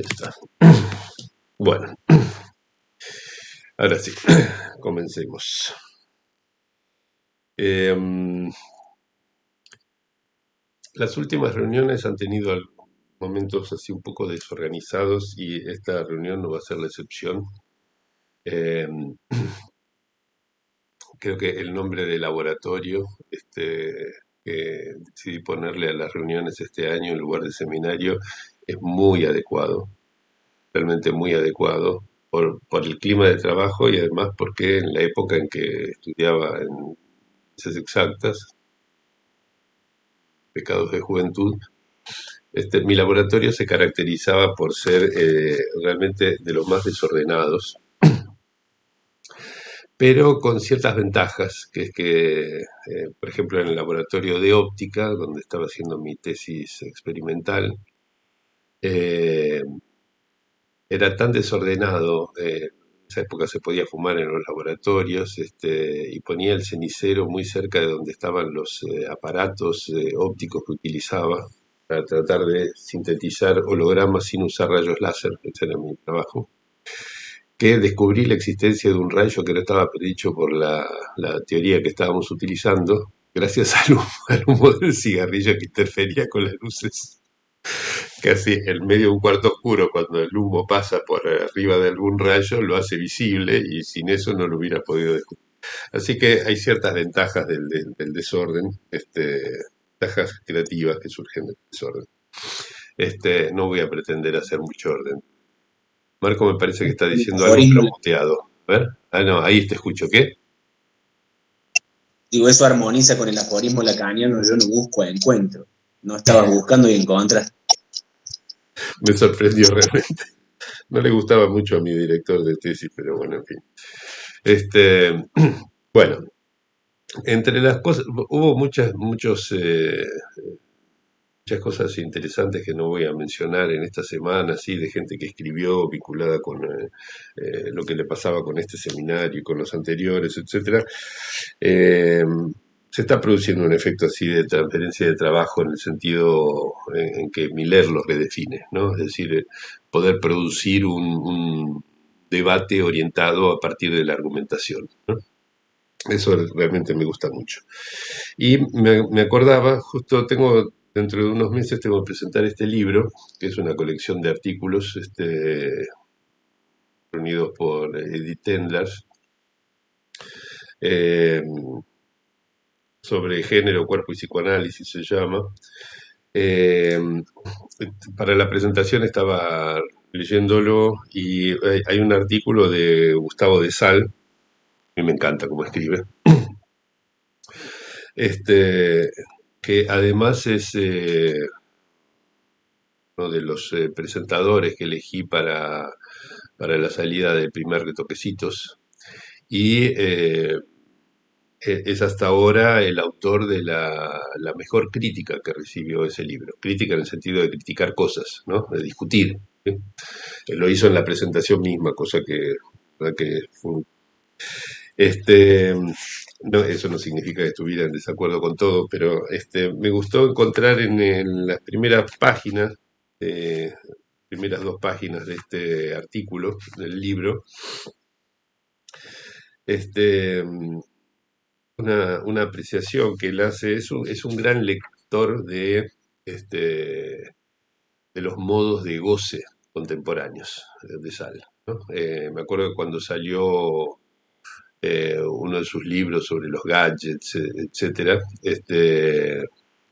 está. Bueno, ahora sí, comencemos. Las últimas reuniones han tenido momentos así un poco desorganizados y esta reunión no va a ser la excepción. Eh, Creo que el nombre de laboratorio que decidí ponerle a las reuniones este año en lugar de seminario es muy adecuado, realmente muy adecuado por el clima de trabajo y además porque en la época en que estudiaba en ciencias exactas, pecados de juventud, mi laboratorio se caracterizaba por ser realmente de los más desordenados, pero con ciertas ventajas, que es que, por ejemplo, en el laboratorio de óptica, donde estaba haciendo mi tesis experimental, eh, era tan desordenado, en esa época se podía fumar en los laboratorios, y ponía el cenicero muy cerca de donde estaban los aparatos ópticos que utilizaba para tratar de sintetizar hologramas sin usar rayos láser, ese era mi trabajo, que descubrí la existencia de un rayo que no estaba predicho por la teoría que estábamos utilizando, gracias al humo del cigarrillo que interfería con las luces. Casi en medio de un cuarto oscuro, cuando el humo pasa por arriba de algún rayo, lo hace visible y sin eso no lo hubiera podido descubrir. Así que hay ciertas ventajas del desorden, ventajas creativas que surgen del desorden. No voy a pretender hacer mucho orden. Marco me parece que está El diciendo algo, pero aforismo, muteado. A ver. Ah, no, ahí te escucho. ¿Qué? digo, eso armoniza con el aforismo lacaniano, yo no busco, encuentro. No estabas buscando y encontraste. Me sorprendió realmente. No le gustaba mucho a mi director de tesis, pero bueno, en fin. Este, bueno, entre las cosas, hubo muchas cosas interesantes que no voy a mencionar en esta semana, así, de gente que escribió vinculada con lo que le pasaba con este seminario y con los anteriores, etcétera. Eh, Se está produciendo un efecto así de transferencia de trabajo en el sentido en que Miller lo redefine, ¿no? Es decir, poder producir un debate orientado a partir de la argumentación, ¿no? Eso realmente me gusta mucho. Y me acordaba, justo dentro de unos meses tengo que presentar este libro, que es una colección de artículos reunidos por Edith Tenders, eh, sobre género, cuerpo y psicoanálisis se llama. Eh, para la presentación estaba leyéndolo y hay un artículo de Gustavo de Sal, a mí me encanta cómo escribe, este, que además es uno de los presentadores que elegí para la salida del primer de Toquecitos y es hasta ahora el autor de la mejor crítica que recibió ese libro. Crítica en el sentido de criticar cosas, ¿no? De discutir. ¿Sí? Lo hizo en la presentación misma, cosa que, ¿verdad? Que fue, este, no, eso no significa que estuviera en desacuerdo con todo, pero me gustó encontrar en las primeras dos páginas de este artículo, del libro, este, una apreciación que él hace. Es un gran lector de los modos de goce contemporáneos de Sal, ¿no? Me acuerdo que cuando salió uno de sus libros sobre los gadgets, etcétera,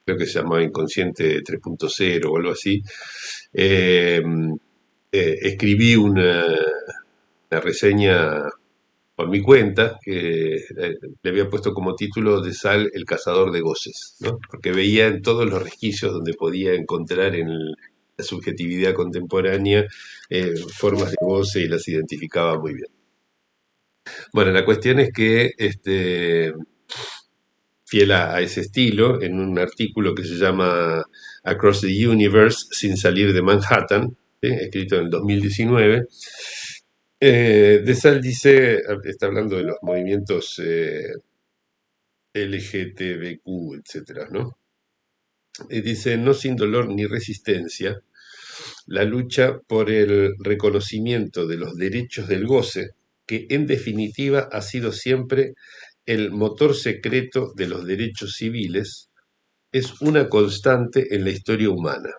creo que se llamaba Inconsciente 3.0 o algo así, eh, escribí una reseña por mi cuenta, que le había puesto como título de Sal el cazador de goces, ¿no? Porque veía en todos los resquicios donde podía encontrar en la subjetividad contemporánea formas de goce y las identificaba muy bien. Bueno, la cuestión es que, fiel a ese estilo, en un artículo que se llama Across the Universe, sin salir de Manhattan, ¿sí? Escrito en el 2019, De Sal dice, está hablando de los movimientos LGTBQ, etcétera, ¿no? Y dice, no sin dolor ni resistencia, la lucha por el reconocimiento de los derechos del goce, que en definitiva ha sido siempre el motor secreto de los derechos civiles, es una constante en la historia humana,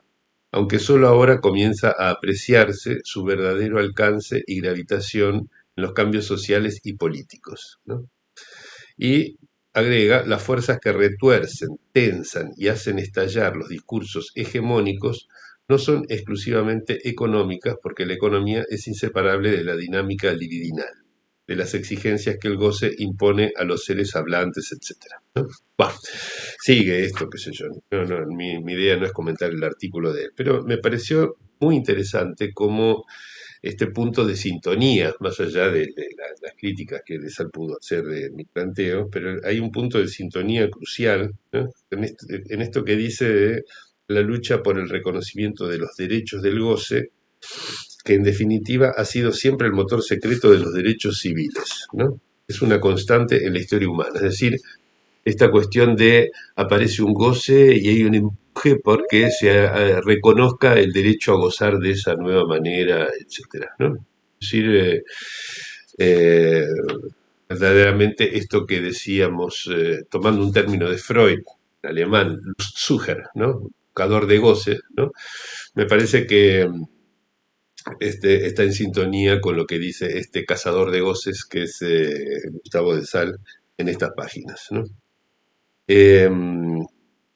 aunque solo ahora comienza a apreciarse su verdadero alcance y gravitación en los cambios sociales y políticos, ¿no? Y agrega, las fuerzas que retuercen, tensan y hacen estallar los discursos hegemónicos no son exclusivamente económicas, porque la economía es inseparable de la dinámica libidinal, de las exigencias que el goce impone a los seres hablantes, etc. ¿No? Bueno, sigue esto, qué sé yo. Mi idea no es comentar el artículo de él, pero me pareció muy interesante cómo este punto de sintonía, más allá de las críticas que Desal pudo hacer de mi planteo, pero hay un punto de sintonía crucial, ¿no? En esto que dice de la lucha por el reconocimiento de los derechos del goce, que en definitiva ha sido siempre el motor secreto de los derechos civiles, ¿no? Es una constante en la historia humana, es decir, esta cuestión de aparece un goce y hay un empuje porque se reconozca el derecho a gozar de esa nueva manera, etcétera, ¿no? Es decir, eh, verdaderamente esto que decíamos, tomando un término de Freud, en alemán, Lustsucher, ¿no? Buscador de goce, ¿no? Me parece que está en sintonía con lo que dice este cazador de goces que es Gustavo de Sal en estas páginas, ¿no? Eh,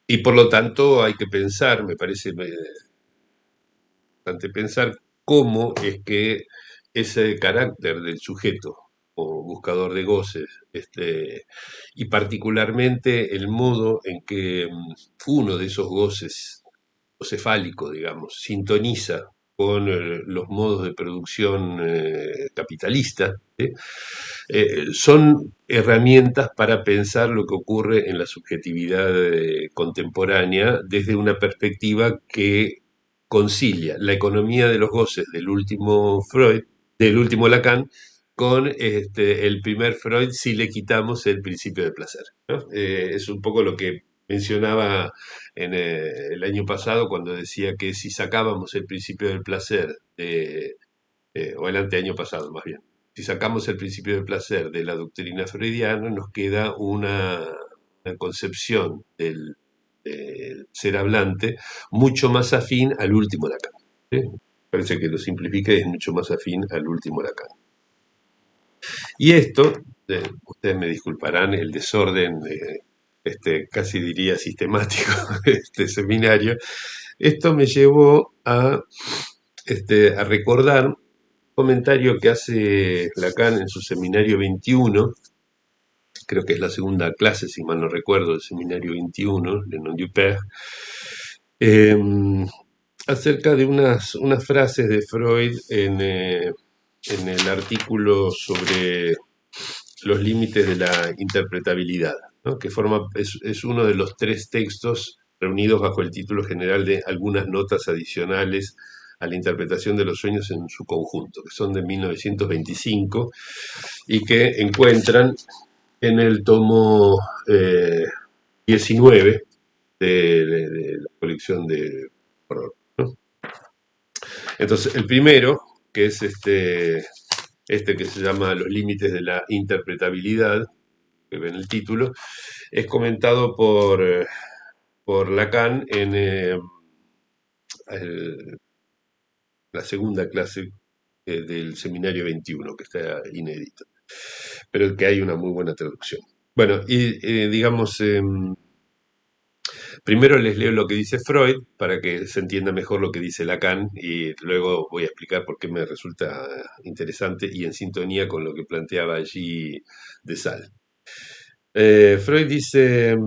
y por lo tanto hay que pensar, me parece importante pensar cómo es que ese carácter del sujeto o buscador de goces, y particularmente el modo en que uno de esos goces, o cefálico, digamos, sintoniza con los modos de producción capitalista, ¿sí? Son herramientas para pensar lo que ocurre en la subjetividad contemporánea desde una perspectiva que concilia la economía de los goces del último Freud, del último Lacan, con el primer Freud si le quitamos el principio de placer, ¿no? Es un poco lo que mencionaba el año pasado cuando decía que si sacábamos el principio del placer, o el anteaño pasado más bien, si sacamos el principio del placer de la doctrina freudiana, nos queda una concepción del ser hablante mucho más afín al último Lacan, ¿sí? Parece que lo simplifica y es mucho más afín al último Lacan. Y esto, ustedes me disculparán el desorden, casi diría sistemático de este seminario, esto me llevó a recordar un comentario que hace Lacan en su seminario 21, creo que es la segunda clase, si mal no recuerdo, del seminario 21, Le Nom du Père, eh, acerca de unas frases de Freud en el artículo sobre los límites de la interpretabilidad, ¿no? Que es uno de los tres textos reunidos bajo el título general de Algunas notas adicionales a la interpretación de los sueños en su conjunto, que son de 1925 y que encuentran en el tomo 19 de la colección de horror, ¿no? Entonces, el primero, que es que se llama Los límites de la interpretabilidad, que ven el título, es comentado por Lacan en la segunda clase del seminario 21, que está inédito, pero que hay una muy buena traducción. Bueno, y digamos, primero les leo lo que dice Freud para que se entienda mejor lo que dice Lacan y luego voy a explicar por qué me resulta interesante y en sintonía con lo que planteaba allí de Sal. Freud dice,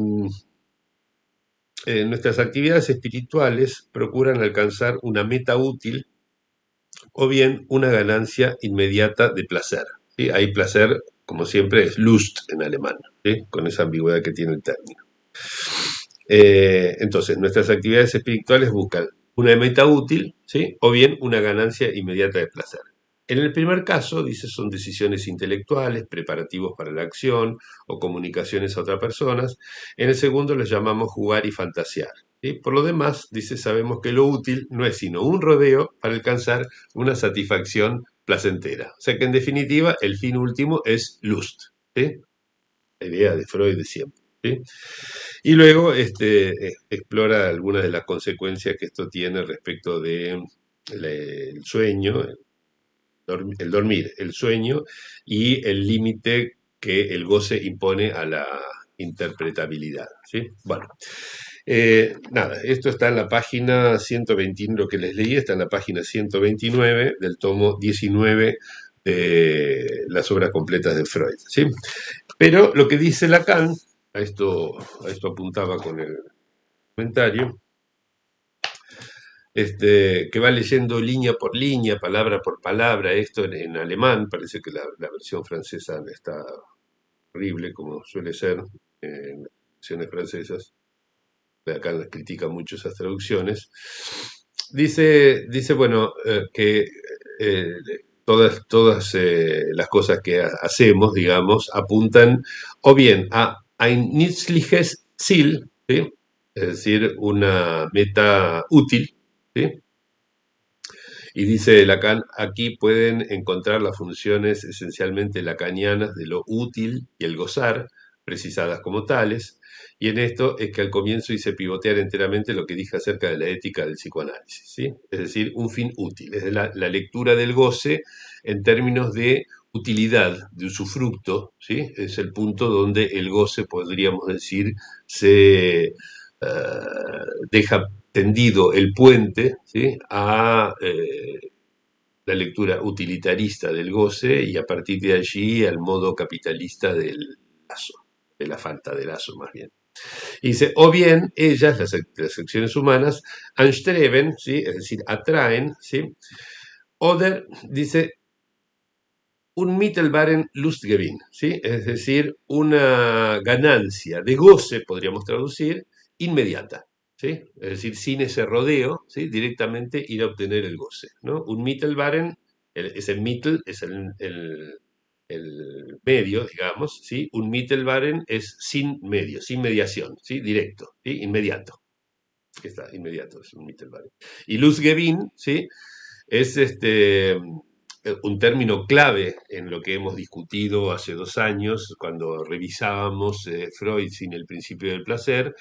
nuestras actividades espirituales procuran alcanzar una meta útil o bien una ganancia inmediata de placer, ¿sí? Hay placer, como siempre, es Lust en alemán, ¿sí? Con esa ambigüedad que tiene el término. Entonces, nuestras actividades espirituales buscan una meta útil, ¿sí? O bien una ganancia inmediata de placer. En el primer caso, dice, son decisiones intelectuales, preparativos para la acción o comunicaciones a otras personas. En el segundo lo llamamos jugar y fantasear. ¿Sí? Por lo demás, dice, sabemos que lo útil no es sino un rodeo para alcanzar una satisfacción placentera. O sea que en definitiva el fin último es Lust. ¿Sí? La idea de Freud de siempre. ¿Sí? Y luego explora algunas de las consecuencias que esto tiene respecto de el sueño, el dormir, el sueño y el límite que el goce impone a la interpretabilidad. ¿Sí? Bueno, nada, esto está en la página 129, lo que les leí está en la página 129 del tomo 19 de las obras completas de Freud. ¿Sí? Pero lo que dice Lacan, a esto apuntaba con el comentario, que va leyendo línea por línea, palabra por palabra, esto en alemán, parece que la versión francesa está horrible, como suele ser en las versiones francesas. Acá las critica mucho esas traducciones. Dice bueno, que eh, todas las cosas que hacemos, digamos, apuntan o bien a ein nützliches Ziel, ¿sí? Es decir, una meta útil, ¿sí? Y dice Lacan, aquí pueden encontrar las funciones esencialmente lacanianas de lo útil y el gozar, precisadas como tales, y en esto es que al comienzo hice pivotear enteramente lo que dije acerca de la ética del psicoanálisis, ¿sí? Es decir, un fin útil, es la lectura del goce en términos de utilidad, de usufructo, ¿sí? Es el punto donde el goce, podríamos decir, se deja tendido el puente, ¿sí? A la lectura utilitarista del goce y a partir de allí al modo capitalista del lazo, de la falta de lazo más bien. Y dice, o bien ellas, las acciones humanas, anstreben, ¿sí? Es decir, atraen, ¿sí? Oder, dice, un mittelbaren Lustgewinn, ¿sí? Es decir, una ganancia de goce, podríamos traducir, inmediata, ¿sí? Es decir, sin ese rodeo, ¿sí? Directamente ir a obtener el goce, ¿no? Un Mittelbaren, ese Mittel es el medio, digamos, ¿sí? Un Mittelbaren es sin medio, sin mediación, ¿sí? Directo, ¿sí? Inmediato. Está inmediato, es un Mittelbaren. Y Lustgewinn, ¿sí? Es un término clave en lo que hemos discutido hace 2 años cuando revisábamos Freud sin el principio del placer,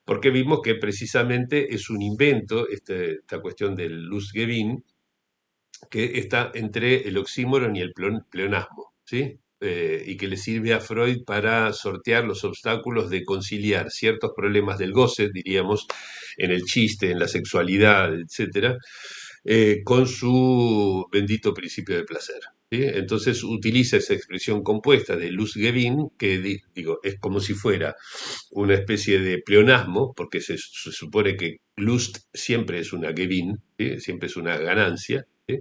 porque vimos que precisamente es un invento, esta cuestión del Lustgewinn, que está entre el oxímoron y el pleonasmo, ¿sí? Y que le sirve a Freud para sortear los obstáculos de conciliar ciertos problemas del goce, diríamos, en el chiste, en la sexualidad, etcétera, con su bendito principio de placer. ¿Sí? Entonces utiliza esa expresión compuesta de Lustgewinn, que digo, es como si fuera una especie de pleonasmo, porque se supone que Lust siempre es una Gewinn, ¿sí? Siempre es una ganancia, ¿sí?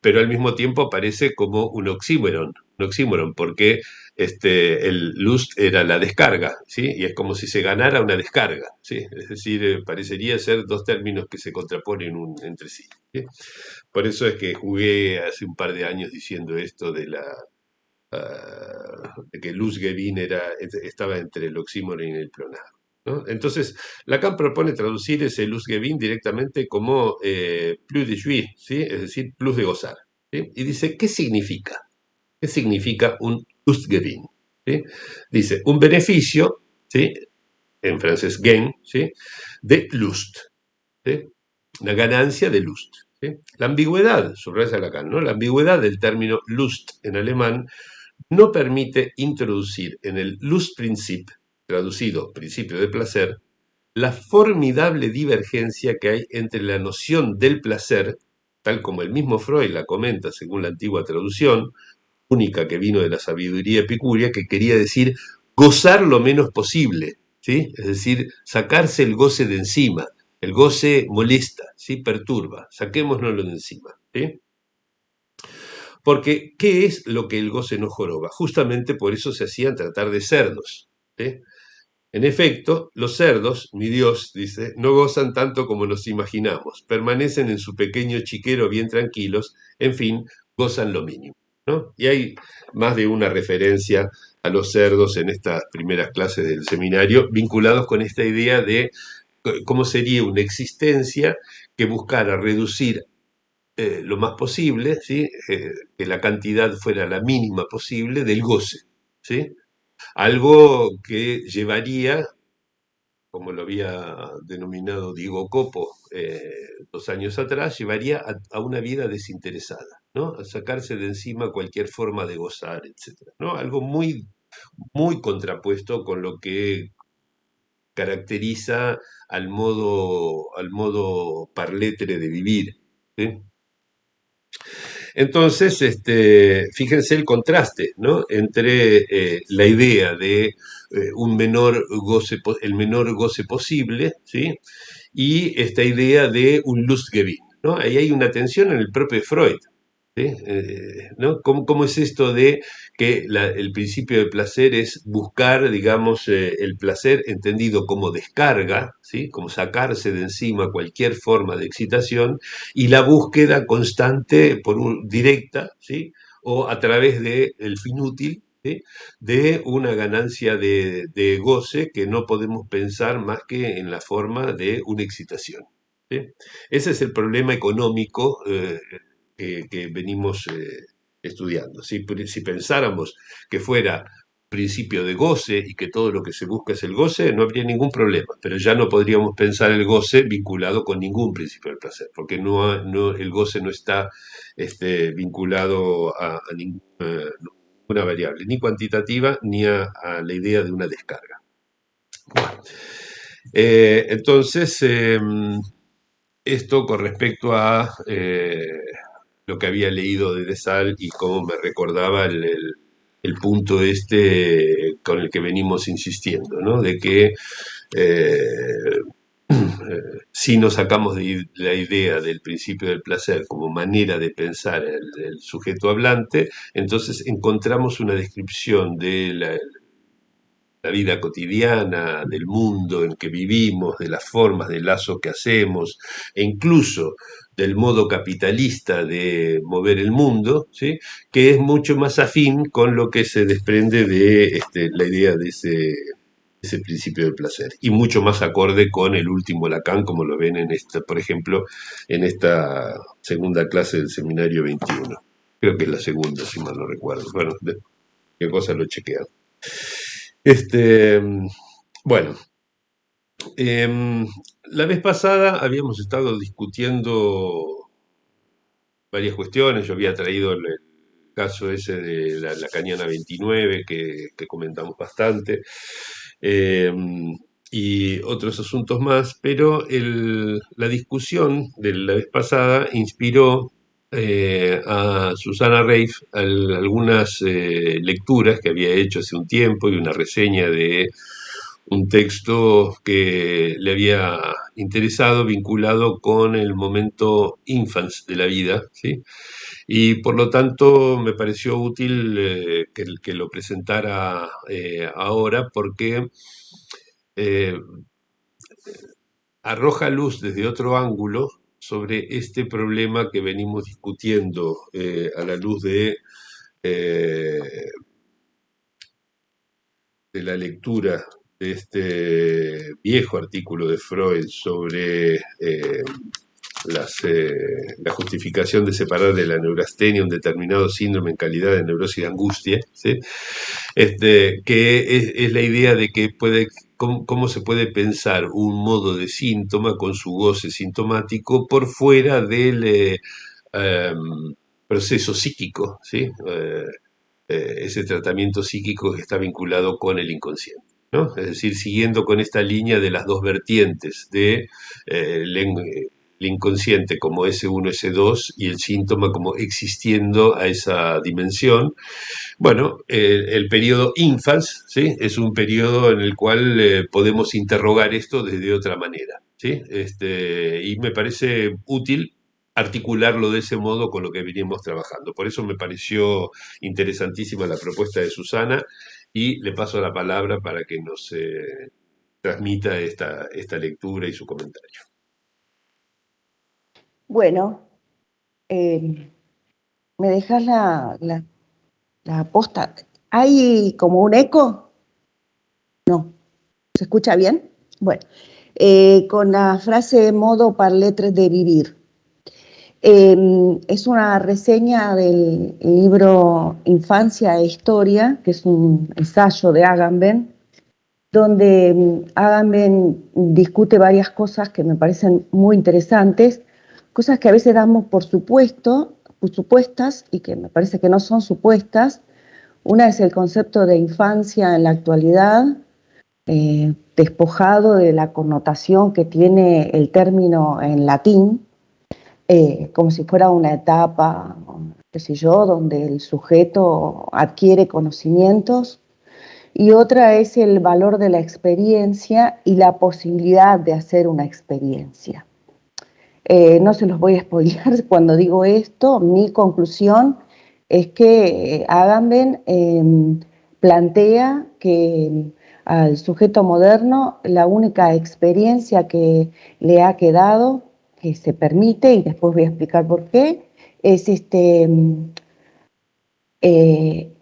Pero al mismo tiempo aparece como un oxímoron, porque el lust era la descarga, ¿sí? Y es como si se ganara una descarga, ¿sí? Es decir, parecería ser dos términos que se contraponen entre sí, ¿sí? Por eso es que jugué hace un par de años diciendo esto de que Lustgewinn estaba entre el oxímoron y el pleonasmo, ¿no? Entonces, Lacan propone traducir ese Lustgewinn directamente como plus de jouir, ¿sí? Es decir, plus de gozar, ¿sí? Y dice, ¿qué significa? ¿Qué significa un Lustgewinn? ¿Sí? Dice, un beneficio, ¿sí? En francés, gain, ¿sí? De lust, ¿sí? Una ganancia de lust. ¿Sí? La ambigüedad, subraya Lacan, ¿no? La ambigüedad del término lust en alemán no permite introducir en el Lustprinzip, traducido principio de placer, la formidable divergencia que hay entre la noción del placer, tal como el mismo Freud la comenta según la antigua traducción, única que vino de la sabiduría epicúrea, que quería decir gozar lo menos posible, ¿sí? Es decir, sacarse el goce de encima. El goce molesta, ¿sí? Perturba, saquémonoslo de encima, ¿sí? Porque, ¿qué es lo que el goce no joroba? Justamente por eso se hacían tratar de cerdos. ¿Sí? En efecto, los cerdos, mi Dios, dice, no gozan tanto como nos imaginamos, permanecen en su pequeño chiquero bien tranquilos, en fin, gozan lo mínimo, ¿no? Y hay más de una referencia a los cerdos en estas primeras clases del seminario, vinculados con esta idea de cómo sería una existencia que buscara reducir lo más posible, ¿sí? Que la cantidad fuera la mínima posible del goce, ¿sí? Algo que llevaría, como lo había denominado Diego Copo 2 años atrás, llevaría a una vida desinteresada, ¿no? A sacarse de encima cualquier forma de gozar, etcétera, ¿no? Algo muy, muy contrapuesto con lo que caracteriza al modo parletre de vivir, ¿sí? Entonces, fíjense el contraste, ¿no? Entre la idea de un menor goce, el menor goce posible, ¿sí? Y esta idea de un Lustgewinn, ¿no? Ahí hay una tensión en el propio Freud, ¿sí? ¿No? ¿Cómo es esto de que el principio de placer es buscar, digamos, el placer entendido como descarga, ¿sí? Como sacarse de encima cualquier forma de excitación, y la búsqueda constante, directa, ¿sí? O a través del fin útil, ¿sí? De una ganancia de goce que no podemos pensar más que en la forma de una excitación, ¿sí? Ese es el problema económico que venimos estudiando. Si pensáramos que fuera principio de goce y que todo lo que se busca es el goce, no habría ningún problema, pero ya no podríamos pensar el goce vinculado con ningún principio del placer, porque el goce no está vinculado a ninguna variable, ni cuantitativa ni a la idea de una descarga. Bueno, entonces, esto con respecto a lo que había leído de Sal y cómo me recordaba el punto con el que venimos insistiendo, ¿no? De que si nos sacamos de la idea del principio del placer como manera de pensar el sujeto hablante, entonces encontramos una descripción de la vida cotidiana, del mundo en que vivimos, de las formas de lazo que hacemos, e incluso del modo capitalista de mover el mundo, ¿sí? Que es mucho más afín con lo que se desprende de la idea de ese principio del placer, y mucho más acorde con el último Lacan, como lo ven en esta, por ejemplo, en esta segunda clase del seminario 21. Creo que es la segunda, si mal no recuerdo. Bueno, qué cosa lo he chequeado. Este, bueno, la vez pasada habíamos estado discutiendo varias cuestiones. Yo había traído el caso ese de la Cañana 29 que comentamos bastante, eh, y otros asuntos más, pero la discusión de la vez pasada inspiró a Susana Reif algunas lecturas que había hecho hace un tiempo y una reseña de un texto que le había interesado vinculado con el momento infans de la vida, ¿sí? Y por lo tanto me pareció útil que lo presentara ahora porque eh, arroja luz desde otro ángulo sobre este problema que venimos discutiendo a la luz eh, de la lectura de este viejo artículo de Freud sobre la justificación de separar de la neurastenia un determinado síndrome en calidad de neurosis de angustia, ¿sí? Que es la idea de que cómo se puede pensar un modo de síntoma con su goce sintomático por fuera del eh, proceso psíquico, ¿sí? Ese tratamiento psíquico que está vinculado con el inconsciente, ¿no? Es decir, siguiendo con esta línea de las dos vertientes de el inconsciente como S1, S2 y el síntoma como existiendo a esa dimensión. Bueno, el periodo infans, ¿sí? Es un periodo en el cual podemos interrogar esto desde otra manera, ¿sí? Y me parece útil articularlo de ese modo con lo que venimos trabajando. Por eso me pareció interesantísima la propuesta de Susana y le paso la palabra para que nos transmita esta lectura y su comentario. Bueno, eh, ¿Me dejas la posta? ¿Hay como un eco? No. ¿Se escucha bien? Bueno, con la frase modo par lettres de vivir. Es una reseña del libro Infancia e Historia, que es un ensayo de Agamben, donde Agamben discute varias cosas que me parecen muy interesantes, cosas que a veces damos por supuestas y que me parece que no son supuestas. Una es el concepto de infancia en la actualidad, despojado de la connotación que tiene el término en latín, como si fuera una etapa, qué sé yo, donde el sujeto adquiere conocimientos, y otra es el valor de la experiencia y la posibilidad de hacer una experiencia. No se los voy a spoilear cuando digo esto. Mi conclusión es que Agamben plantea que al sujeto moderno la única experiencia que le ha quedado, que se permite, y después voy a explicar por qué, es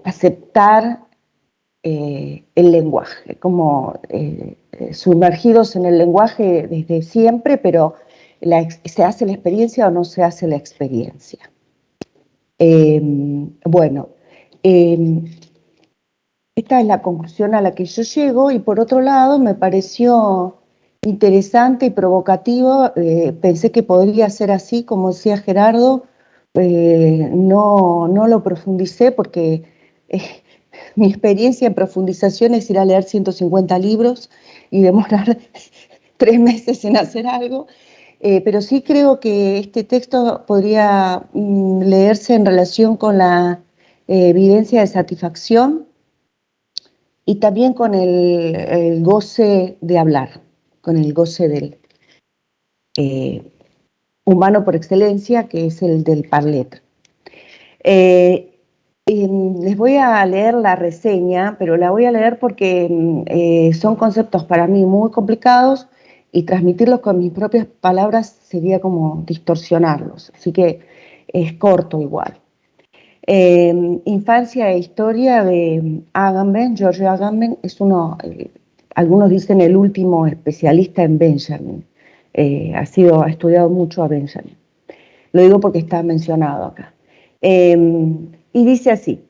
aceptar el lenguaje, como sumergidos en el lenguaje desde siempre, pero ¿se hace la experiencia o no se hace la experiencia? Bueno, esta es la conclusión a la que yo llego, y por otro lado me pareció interesante y provocativo. Pensé que podría ser así, como decía Gerardo. No lo profundicé porque mi experiencia en profundización es ir a leer 150 libros y demorar 3 meses en hacer algo. Pero sí creo que este texto podría leerse en relación con la vivencia de satisfacción y también con el goce de hablar, con el goce del humano por excelencia, que es el del parler. Les voy a leer la reseña, pero la voy a leer porque son conceptos para mí muy complicados, y transmitirlos con mis propias palabras sería como distorsionarlos, así que es corto igual. Infancia e Historia de Agamben. George Agamben es algunos dicen el último especialista en Benjamin. Ha estudiado mucho a Benjamin. Lo digo porque está mencionado acá. Y dice así: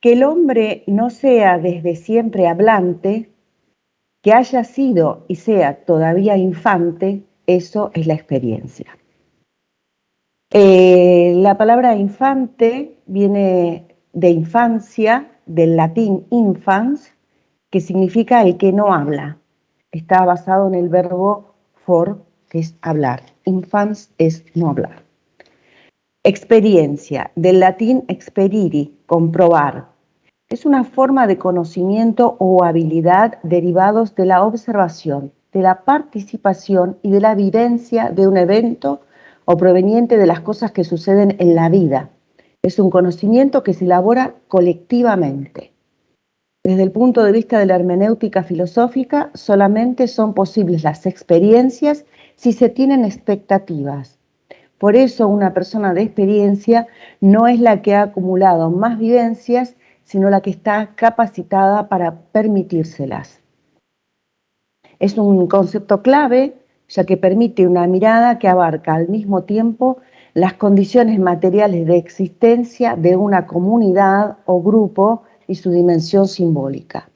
que el hombre no sea desde siempre hablante, que haya sido y sea todavía infante, eso es la experiencia. La palabra infante viene de infancia, del latín infans, que significa el que no habla. Está basado en el verbo for, que es hablar. Infans es no hablar. Experiencia, del latín experiri, comprobar. Es una forma de conocimiento o habilidad derivados de la observación, de la participación y de la vivencia de un evento o proveniente de las cosas que suceden en la vida. Es un conocimiento que se elabora colectivamente. Desde el punto de vista de la hermenéutica filosófica, solamente son posibles las experiencias si se tienen expectativas. Por eso una persona de experiencia no es la que ha acumulado más vivencias, sino la que está capacitada para permitírselas. Es un concepto clave, ya que permite una mirada que abarca al mismo tiempo las condiciones materiales de existencia de una comunidad o grupo y su dimensión simbólica.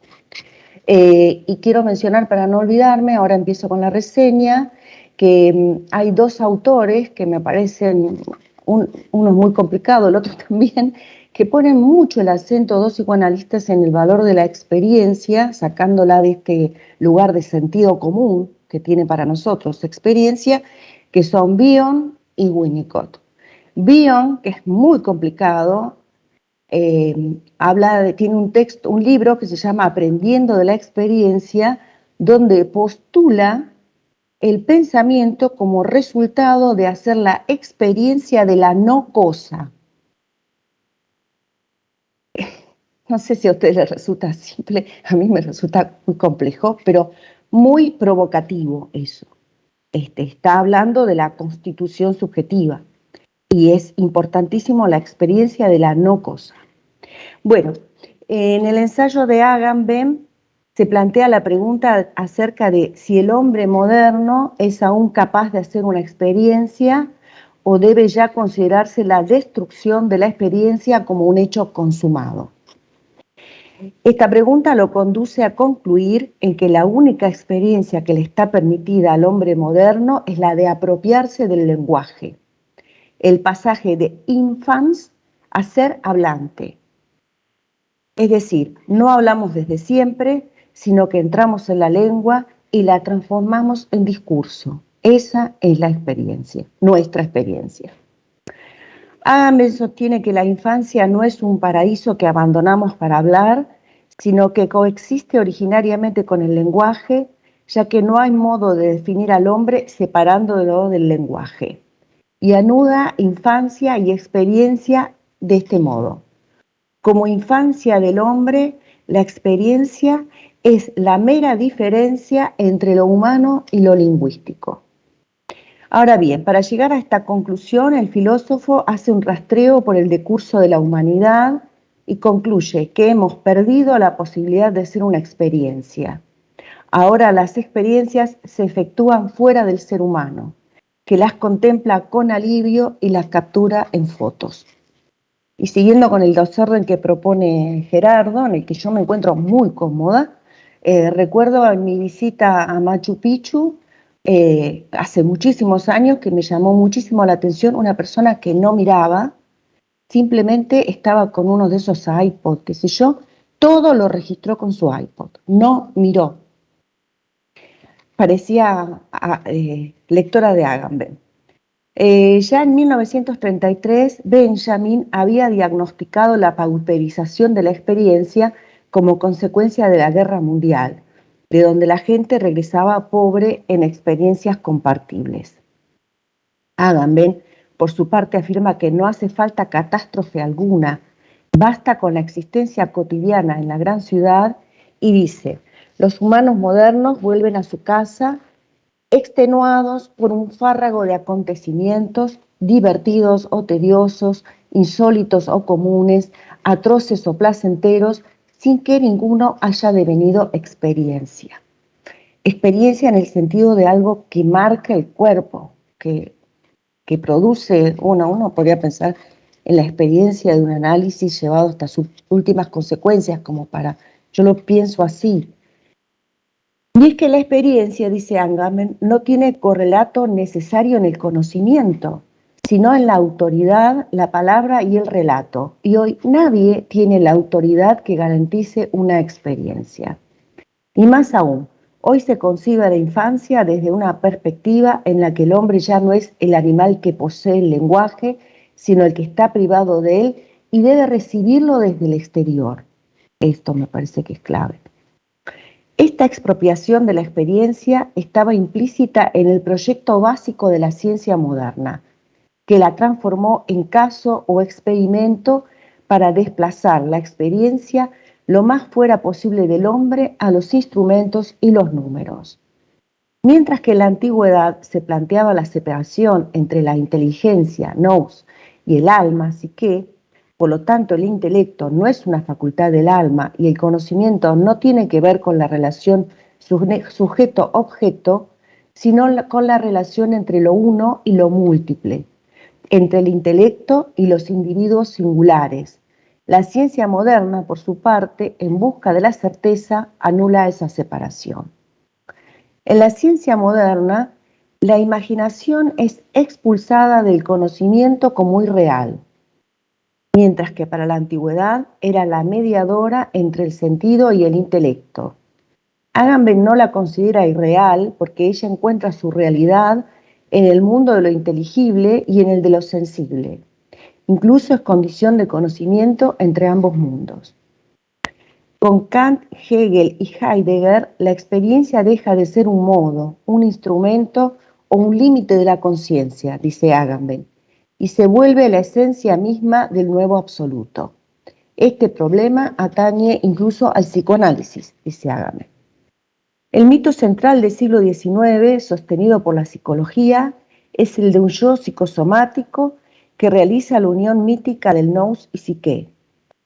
Y quiero mencionar, para no olvidarme, ahora empiezo con la reseña, que hay 2 autores que me parecen, uno es muy complicado, el otro también, que ponen mucho el acento, 2 psicoanalistas, en el valor de la experiencia, sacándola de este lugar de sentido común que tiene para nosotros experiencia, que son Bion y Winnicott. Bion, que es muy complicado, tiene un libro que se llama Aprendiendo de la Experiencia, donde postula el pensamiento como resultado de hacer la experiencia de la no cosa. No sé si a ustedes les resulta simple, a mí me resulta muy complejo, pero muy provocativo eso. Está hablando de la constitución subjetiva. y es importantísimo la experiencia de la no cosa. Bueno, en el ensayo de Agamben se plantea la pregunta acerca de si el hombre moderno es aún capaz de hacer una experiencia o debe ya considerarse la destrucción de la experiencia como un hecho consumado. Esta pregunta lo conduce a concluir en que la única experiencia que le está permitida al hombre moderno es la de apropiarse del lenguaje. El pasaje de infans a ser hablante. Es decir, no hablamos desde siempre, sino que entramos en la lengua y la transformamos en discurso. Esa es la experiencia, nuestra experiencia. Agamben sostiene que la infancia no es un paraíso que abandonamos para hablar, sino que coexiste originariamente con el lenguaje, ya que no hay modo de definir al hombre separándolo del lenguaje. Y anuda infancia y experiencia de este modo. Como infancia del hombre, la experiencia es la mera diferencia entre lo humano y lo lingüístico. Ahora bien, para llegar a esta conclusión, el filósofo hace un rastreo por el decurso de la humanidad y concluye que hemos perdido la posibilidad de ser una experiencia. Ahora las experiencias se efectúan fuera del ser humano, que las contempla con alivio y las captura en fotos. Y siguiendo con el desorden que propone Gerardo, en el que yo me encuentro muy cómoda, recuerdo en mi visita a Machu Picchu, hace muchísimos años, que me llamó muchísimo la atención una persona que no miraba, simplemente estaba con uno de esos iPod, qué sé yo, todo lo registró con su iPod, no miró. Parecía lectora de Agamben. Ya en 1933, Benjamin había diagnosticado la pauperización de la experiencia como consecuencia de la Guerra Mundial, de donde la gente regresaba pobre en experiencias compartibles. Agamben, por su parte, afirma que no hace falta catástrofe alguna, basta con la existencia cotidiana en la gran ciudad y dice, los humanos modernos vuelven a su casa extenuados por un fárrago de acontecimientos divertidos o tediosos, insólitos o comunes, atroces o placenteros, sin que ninguno haya devenido experiencia. Experiencia en el sentido de algo que marca el cuerpo, que produce, uno podría pensar en la experiencia de un análisis llevado hasta sus últimas consecuencias, yo lo pienso así. Y es que la experiencia, dice Agamben, no tiene correlato necesario en el conocimiento, sino en la autoridad, la palabra y el relato. Y hoy nadie tiene la autoridad que garantice una experiencia. Y más aún, hoy se concibe la infancia desde una perspectiva en la que el hombre ya no es el animal que posee el lenguaje, sino el que está privado de él y debe recibirlo desde el exterior. Esto me parece que es clave. Esta expropiación de la experiencia estaba implícita en el proyecto básico de la ciencia moderna, que la transformó en caso o experimento para desplazar la experiencia lo más fuera posible del hombre a los instrumentos y los números. Mientras que en la antigüedad se planteaba la separación entre la inteligencia, nous, y el alma, psique, por lo tanto el intelecto no es una facultad del alma y el conocimiento no tiene que ver con la relación sujeto-objeto, sino con la relación entre lo uno y lo múltiple, entre el intelecto y los individuos singulares. La ciencia moderna, por su parte, en busca de la certeza, anula esa separación. En la ciencia moderna, la imaginación es expulsada del conocimiento como irreal, mientras que para la antigüedad era la mediadora entre el sentido y el intelecto. Agamben no la considera irreal porque ella encuentra su realidad en el mundo de lo inteligible y en el de lo sensible. Incluso es condición de conocimiento entre ambos mundos. Con Kant, Hegel y Heidegger, la experiencia deja de ser un modo, un instrumento o un límite de la conciencia, dice Agamben, y se vuelve la esencia misma del nuevo absoluto. Este problema atañe incluso al psicoanálisis, dice Agamben. El mito central del siglo XIX, sostenido por la psicología, es el de un yo psicosomático que realiza la unión mítica del nous y psique.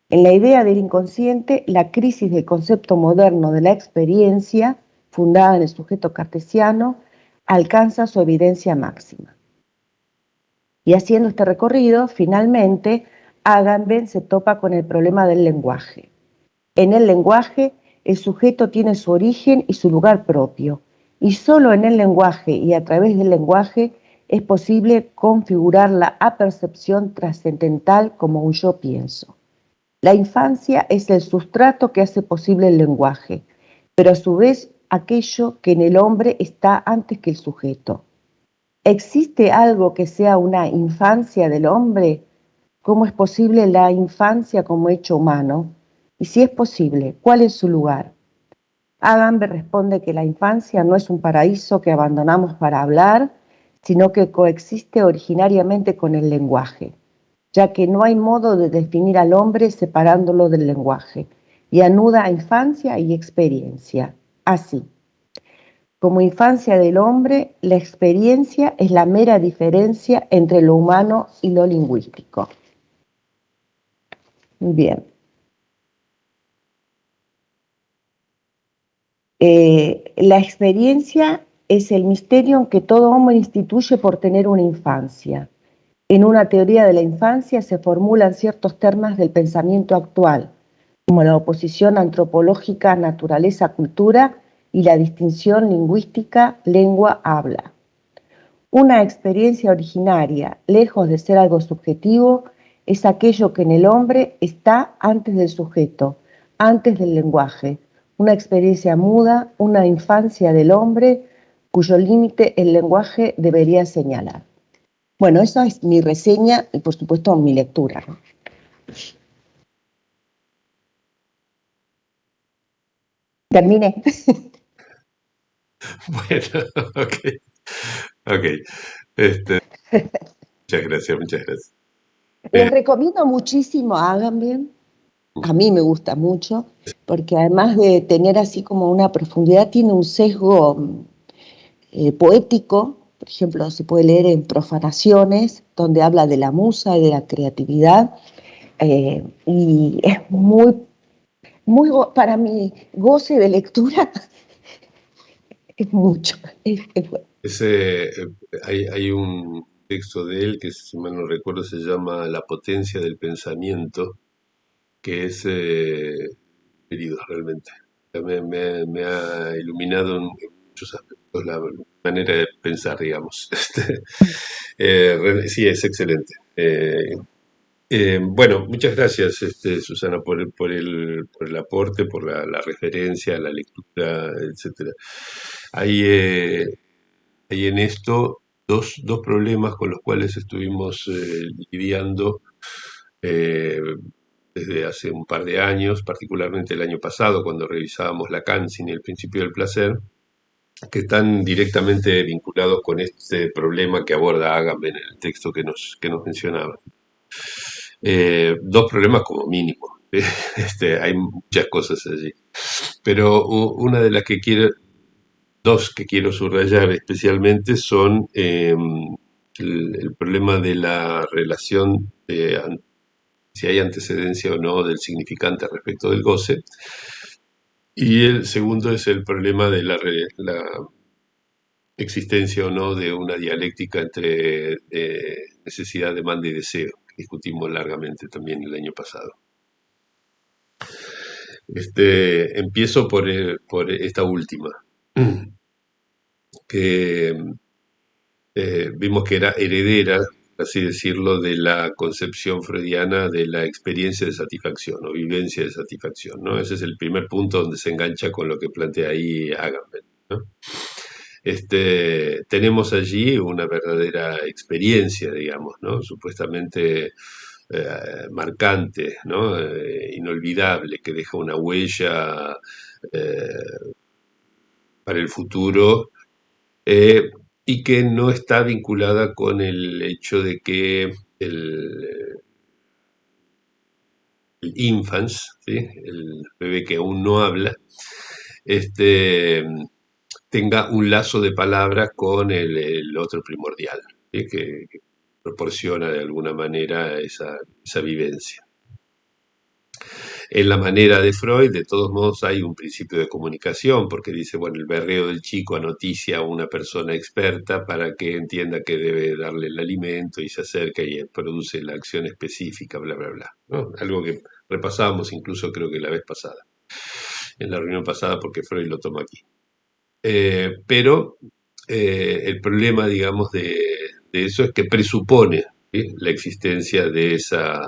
En la idea del inconsciente, la crisis del concepto moderno de la experiencia, fundada en el sujeto cartesiano, alcanza su evidencia máxima. Y haciendo este recorrido, finalmente, Agamben se topa con el problema del lenguaje. En el lenguaje, el sujeto tiene su origen y su lugar propio, y solo en el lenguaje y a través del lenguaje es posible configurar la apercepción trascendental como un yo pienso. La infancia es el sustrato que hace posible el lenguaje, pero a su vez aquello que en el hombre está antes que el sujeto. ¿Existe algo que sea una infancia del hombre? ¿Cómo es posible la infancia como hecho humano? Y si es posible, ¿cuál es su lugar? Agamben responde que la infancia no es un paraíso que abandonamos para hablar, sino que coexiste originariamente con el lenguaje, ya que no hay modo de definir al hombre separándolo del lenguaje, y anuda a infancia y experiencia. Así, como infancia del hombre, la experiencia es la mera diferencia entre lo humano y lo lingüístico. Bien. La experiencia es el misterio en que todo hombre instituye por tener una infancia. En una teoría de la infancia se formulan ciertos términos del pensamiento actual, como la oposición antropológica naturaleza-cultura y la distinción lingüística lengua-habla. Una experiencia originaria, lejos de ser algo subjetivo, es aquello que en el hombre está antes del sujeto, antes del lenguaje, una experiencia muda, una infancia del hombre cuyo límite el lenguaje debería señalar. Bueno, esa es mi reseña y por supuesto mi lectura, ¿no? Terminé. Bueno, ok. Ok. Muchas gracias, muchas gracias. Les recomiendo muchísimo, hagan bien. A mí me gusta mucho, porque además de tener así como una profundidad, tiene un sesgo poético. Por ejemplo, se puede leer en Profanaciones, donde habla de la musa y de la creatividad, y es muy, para mi goce de lectura, es mucho. Bueno. Hay un texto de él que, si mal no recuerdo, se llama La potencia del pensamiento, que es querido realmente. Me ha iluminado en muchos aspectos la manera de pensar, digamos. Sí, es excelente. Bueno, muchas gracias, Susana, por el aporte, por la referencia, la lectura, etcétera. Hay, hay en esto dos problemas con los cuales estuvimos lidiando eh, desde hace un par de años, particularmente el año pasado, cuando revisábamos Lacan sin el principio del placer, que están directamente vinculados con este problema que aborda Agamben en el texto que nos mencionaba. Dos problemas como mínimo. Hay muchas cosas allí. Pero una de las que dos que quiero subrayar especialmente son el problema de la relación de si hay antecedencia o no del significante respecto del goce. Y el segundo es el problema de la existencia o no de una dialéctica entre necesidad, demanda y deseo, que discutimos largamente también el año pasado. Empiezo por esta última, que vimos que era heredera, así decirlo, de la concepción freudiana de la experiencia de satisfacción o vivencia de satisfacción, ¿no? Ese es el primer punto donde se engancha con lo que plantea ahí Agamben, ¿no? Tenemos allí una verdadera experiencia, digamos, ¿no? Supuestamente marcante, ¿no? Inolvidable, que deja una huella eh, para el futuro, y que no está vinculada con el hecho de que el infans, ¿sí? El bebé que aún no habla, tenga un lazo de palabras con el otro primordial, ¿sí? proporciona de alguna manera esa vivencia. En la manera de Freud, de todos modos, hay un principio de comunicación, porque dice, bueno, el berreo del chico anoticia a una persona experta para que entienda que debe darle el alimento y se acerca y produce la acción específica, bla, bla, bla, ¿no? Algo que repasábamos incluso creo que la vez pasada, en la reunión pasada, porque Freud lo toma aquí. Pero el problema, digamos, de eso es que presupone, ¿sí?, la existencia de esa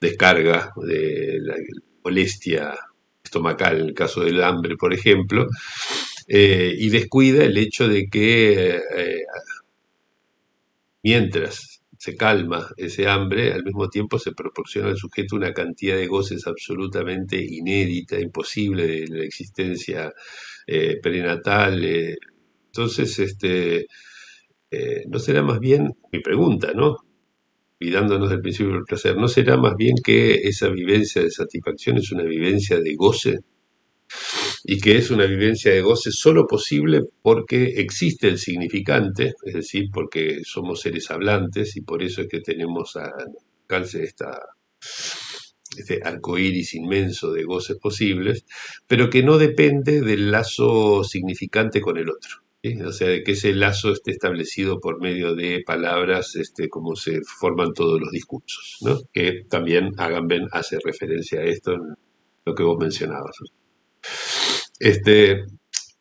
descarga de la molestia estomacal, en el caso del hambre, por ejemplo, y descuida el hecho de que mientras se calma ese hambre, al mismo tiempo se proporciona al sujeto una cantidad de goces absolutamente inédita, imposible de la existencia prenatal. Entonces, ¿no será más bien, mi pregunta, ¿no?, olvidándonos del principio del placer, ¿no será más bien que esa vivencia de satisfacción es una vivencia de goce? Y que es una vivencia de goce solo posible porque existe el significante, es decir, porque somos seres hablantes y por eso es que tenemos al alcance este arco iris inmenso de goces posibles, pero que no depende del lazo significante con el otro. ¿Sí? O sea, de que ese lazo esté establecido por medio de palabras, como se forman todos los discursos, ¿no? Que también Agamben hace referencia a esto en lo que vos mencionabas.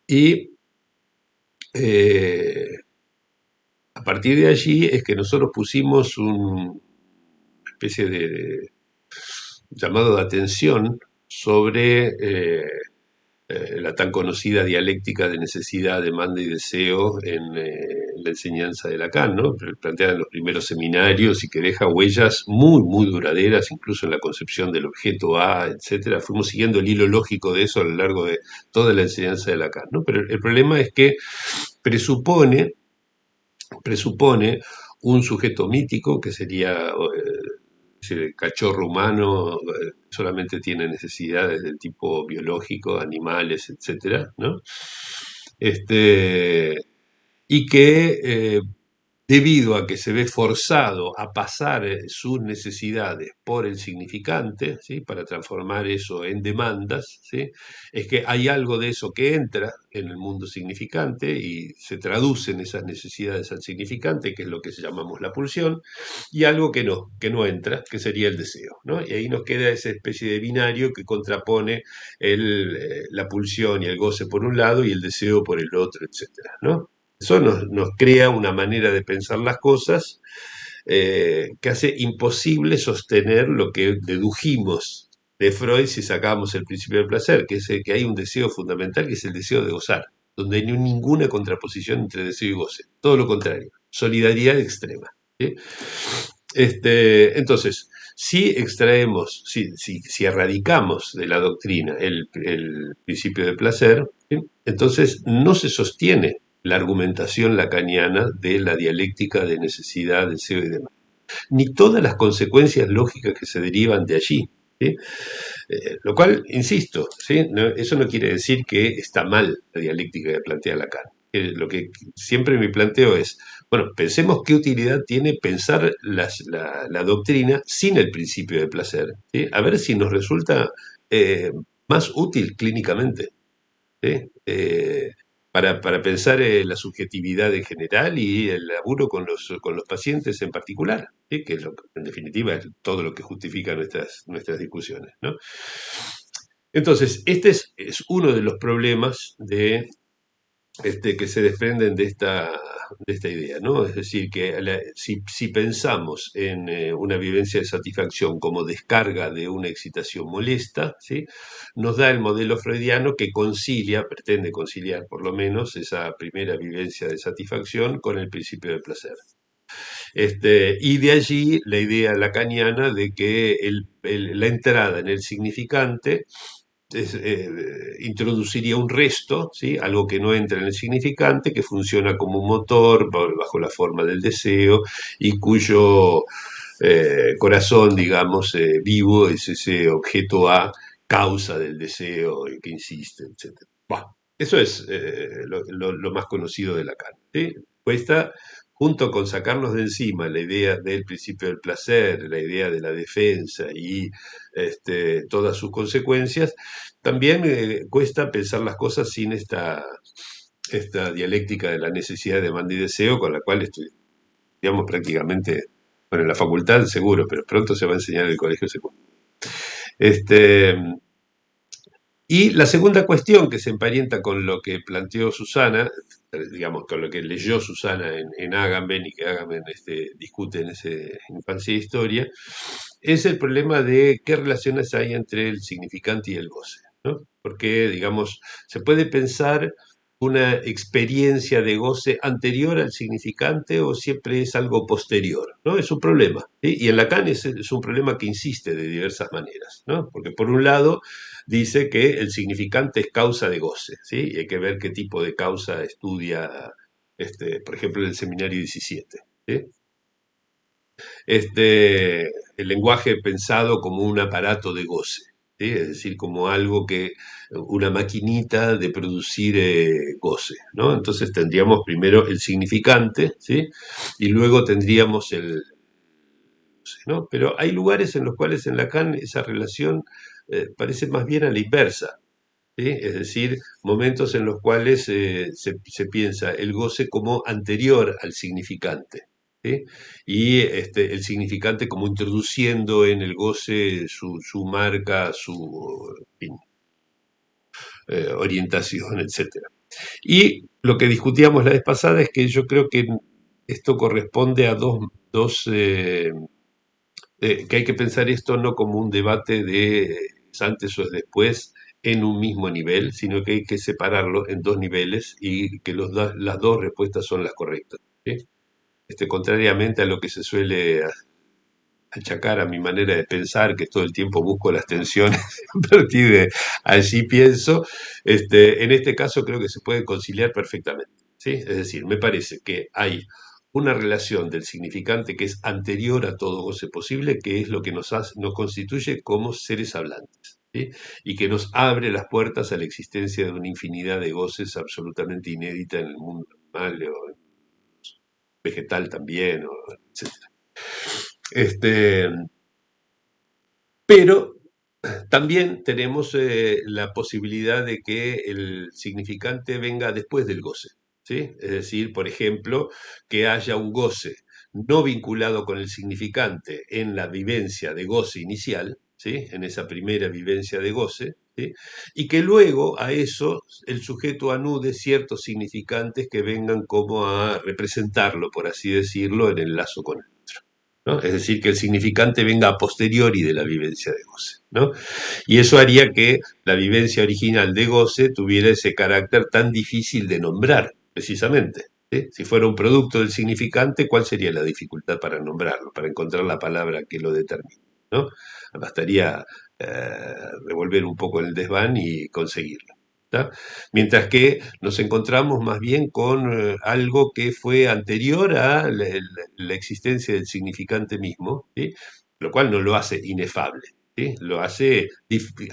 Y a partir de allí es que nosotros pusimos una especie de llamado de atención sobre la tan conocida dialéctica de necesidad, demanda y deseo en la enseñanza de Lacan, ¿no?, planteada en los primeros seminarios y que deja huellas muy, muy duraderas, incluso en la concepción del objeto A, etcétera. Fuimos siguiendo el hilo lógico de eso a lo largo de toda la enseñanza de Lacan, ¿no? Pero el problema es que presupone un sujeto mítico que sería el cachorro humano, solamente tiene necesidades del tipo biológico, animales, etcétera, ¿no? Y que debido a que se ve forzado a pasar sus necesidades por el significante, ¿sí?, para transformar eso en demandas, ¿sí?, es que hay algo de eso que entra en el mundo significante y se traducen esas necesidades al significante, que es lo que llamamos la pulsión, y algo que no entra, que sería el deseo, ¿no? Y ahí nos queda esa especie de binario que contrapone la pulsión y el goce por un lado y el deseo por el otro, etcétera, ¿no? Eso nos crea una manera de pensar las cosas que hace imposible sostener lo que dedujimos de Freud si sacamos el principio del placer, que es que hay un deseo fundamental, que es el deseo de gozar, donde no hay ninguna contraposición entre deseo y goce, todo lo contrario, solidaridad extrema, ¿sí? Entonces, si extraemos, si erradicamos de la doctrina el principio de placer, ¿sí?, entonces no se sostiene la argumentación lacaniana de la dialéctica de necesidad, deseo y demás, ni todas las consecuencias lógicas que se derivan de allí, ¿sí? Lo cual, insisto, ¿sí?, eso no quiere decir que está mal la dialéctica que plantea Lacan. Lo que siempre mi planteo es, bueno, pensemos qué utilidad tiene pensar la doctrina sin el principio de placer, ¿sí?, a ver si nos resulta más útil clínicamente, ¿sí?, para pensar la subjetividad en general y el laburo con los pacientes en particular, ¿sí?, que es en definitiva es todo lo que justifica nuestras discusiones, ¿no? Entonces, este es uno de los problemas que se desprenden de esta idea, ¿no? Es decir, que si pensamos en una vivencia de satisfacción como descarga de una excitación molesta, ¿sí?, nos da el modelo freudiano que pretende conciliar por lo menos esa primera vivencia de satisfacción con el principio de placer. Y de allí la idea lacaniana de que la entrada en el significante introduciría un resto, ¿sí?, algo que no entra en el significante, que funciona como un motor bajo la forma del deseo y cuyo corazón, digamos, vivo es ese objeto A, causa del deseo que insiste, etc. Bueno, eso es lo más conocido de Lacan, ¿sí? Cuesta junto con sacarnos de encima la idea del principio del placer, la idea de la defensa y todas sus consecuencias, también cuesta pensar las cosas sin esta dialéctica de la necesidad, demanda y deseo, con la cual estudiamos prácticamente, bueno, en la facultad seguro, pero pronto se va a enseñar en el colegio secundario. Este, y la segunda cuestión que se emparenta con lo que planteó Susana, digamos, con lo que leyó Susana en Agamben y que Agamben discute en ese Infancia e Historia, es el problema de qué relaciones hay entre el significante y el goce, ¿no? Porque, digamos, se puede pensar una experiencia de goce anterior al significante o siempre es algo posterior, ¿no? Es un problema, ¿sí? Y en Lacan es un problema que insiste de diversas maneras, ¿no? Porque por un lado dice que el significante es causa de goce, ¿sí? Y hay que ver qué tipo de causa estudia, por ejemplo, en el seminario 17, ¿sí? El lenguaje pensado como un aparato de goce, ¿sí? Es decir, como algo que, una maquinita de producir goce, ¿no? Entonces tendríamos primero el significante, ¿sí? Y luego tendríamos el goce, ¿no? Pero hay lugares en los cuales en Lacan esa relación parece más bien a la inversa, ¿sí? Es decir, momentos en los cuales se piensa el goce como anterior al significante, ¿sí? Y el significante como introduciendo en el goce su marca, su en fin, orientación, etcétera. Y lo que discutíamos la vez pasada es que yo creo que esto corresponde a que hay que pensar esto no como un debate de es antes o es después en un mismo nivel, sino que hay que separarlo en dos niveles y que las dos respuestas son las correctas, ¿sí? Contrariamente a lo que se suele achacar a mi manera de pensar, que todo el tiempo busco las tensiones, a partir de allí pienso, en este caso creo que se puede conciliar perfectamente, ¿sí? Es decir, me parece que hay una relación del significante que es anterior a todo goce posible, que es lo que nos constituye como seres hablantes, ¿sí? Y que nos abre las puertas a la existencia de una infinidad de goces absolutamente inédita en el mundo animal o vegetal también, etc. Este, pero también tenemos la posibilidad de que el significante venga después del goce, ¿sí? Es decir, por ejemplo, que haya un goce no vinculado con el significante en la vivencia de goce inicial, ¿sí? En esa primera vivencia de goce, ¿sí? Y que luego a eso el sujeto anude ciertos significantes que vengan como a representarlo, por así decirlo, en el lazo con él, ¿no? Es decir, que el significante venga a posteriori de la vivencia de goce, ¿no? Y eso haría que la vivencia original de goce tuviera ese carácter tan difícil de nombrar, precisamente, ¿sí? Si fuera un producto del significante, ¿cuál sería la dificultad para nombrarlo, para encontrar la palabra que lo determine, ¿no? Bastaría revolver un poco el desván y conseguirlo, ¿tá? Mientras que nos encontramos más bien con algo que fue anterior a la existencia del significante mismo, ¿sí? Lo cual no lo hace inefable, ¿sí? Lo hace,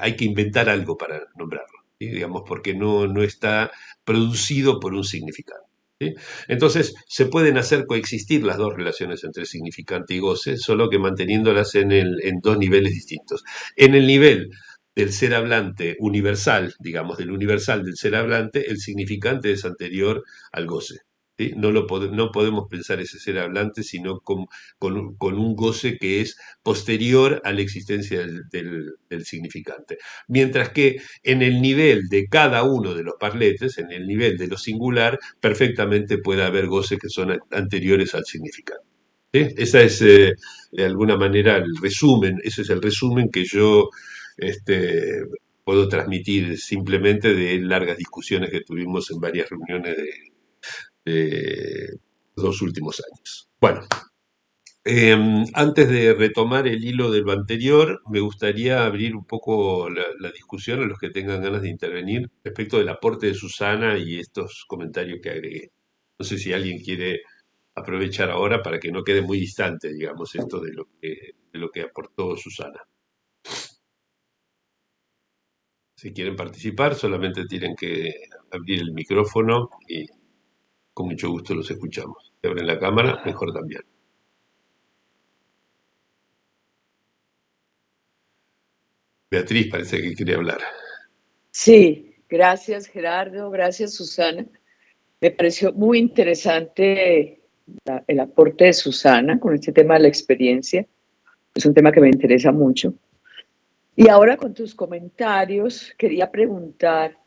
hay que inventar algo para nombrarlo, ¿sí? Digamos, porque no está producido por un significante, ¿sí? Entonces, se pueden hacer coexistir las dos relaciones entre significante y goce, solo que manteniéndolas en dos niveles distintos. En el nivel del ser hablante universal, digamos, del universal del ser hablante, el significante es anterior al goce, ¿sí? No podemos pensar ese ser hablante sino con un goce que es posterior a la existencia del significante. Mientras que en el nivel de cada uno de los parletes, en el nivel de lo singular, perfectamente puede haber goces que son anteriores al significante, ¿sí? Esa es, de alguna manera, el resumen, ese es el resumen que yo este, puedo transmitir simplemente de largas discusiones que tuvimos en varias reuniones de los dos últimos años. Bueno, antes de retomar el hilo de lo anterior, me gustaría abrir un poco la discusión a los que tengan ganas de intervenir respecto del aporte de Susana y estos comentarios que agregué. No sé si alguien quiere aprovechar ahora para que no quede muy distante, digamos, esto de lo que aportó Susana. Si quieren participar, solamente tienen que abrir el micrófono y con mucho gusto los escuchamos. Si abren la cámara, mejor también. Beatriz parece que quiere hablar. Sí, gracias Gerardo, gracias Susana. Me pareció muy interesante el aporte de Susana con este tema de la experiencia. Es un tema que me interesa mucho. Y ahora con tus comentarios quería preguntar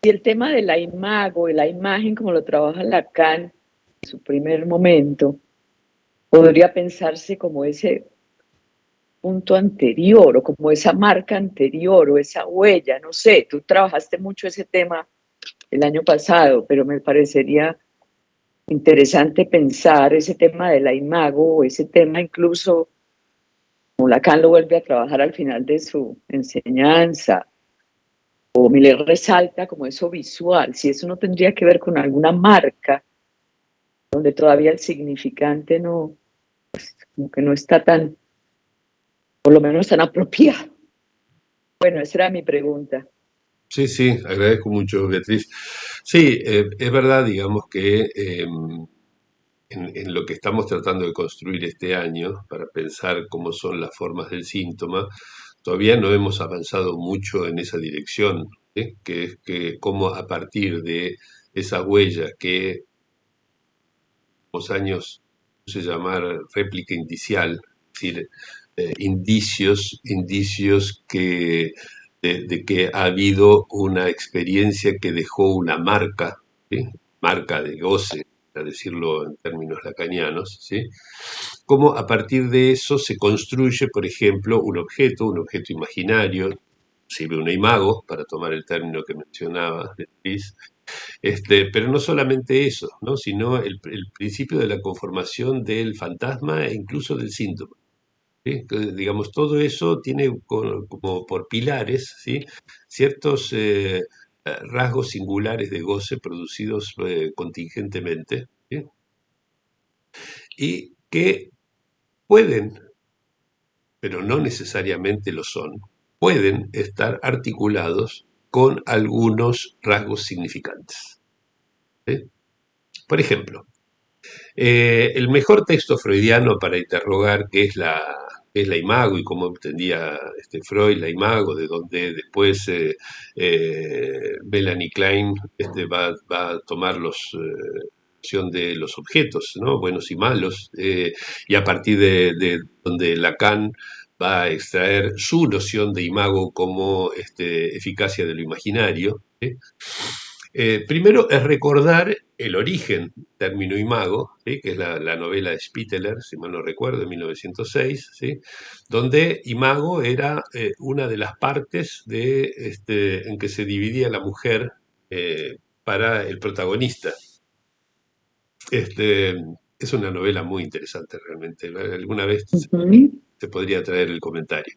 si el tema de la imago y la imagen como lo trabaja Lacan en su primer momento podría pensarse como ese punto anterior o como esa marca anterior o esa huella, no sé, tú trabajaste mucho ese tema el año pasado, pero me parecería interesante pensar ese tema de la imago o ese tema incluso como Lacan lo vuelve a trabajar al final de su enseñanza o Miller resalta como eso visual, si eso no tendría que ver con alguna marca donde todavía el significante no, pues, como que no está tan, por lo menos tan apropiado. Bueno, esa era mi pregunta. Sí, sí, agradezco mucho, Beatriz. Sí, es verdad, digamos que en lo que estamos tratando de construir este año, para pensar cómo son las formas del síntoma, todavía no hemos avanzado mucho en esa dirección, ¿sí? Que es que cómo a partir de esa huella que los años se llamar réplica indicial, es decir, indicios de que ha habido una experiencia que dejó una marca, ¿sí? Marca de goce, a decirlo en términos lacanianos, ¿sí? Cómo a partir de eso se construye, por ejemplo, un objeto imaginario, sirve una imago, para tomar el término que mencionaba Beatriz, pero no solamente eso, ¿no? Sino el principio de la conformación del fantasma e incluso del síntoma. ¿Sí? Que, digamos, todo eso tiene como por pilares, ¿sí? Ciertos rasgos singulares de goce producidos contingentemente, ¿sí? Y que pueden, pero no necesariamente lo son, pueden estar articulados con algunos rasgos significantes, ¿sí? Por ejemplo, el mejor texto freudiano para interrogar qué es la imago y cómo entendía Freud la imago, de donde después Melanie Klein va a tomar noción de los objetos, ¿no? Buenos y malos, y a partir de donde Lacan va a extraer su noción de imago como eficacia de lo imaginario, ¿sí? Primero es recordar el origen del término imago, ¿sí? Que es la novela de Spitteler, si mal no recuerdo, de 1906, ¿sí? Donde imago era una de las partes en que se dividía la mujer para el protagonista. Este, es una novela muy interesante realmente. Alguna vez te podría traer el comentario.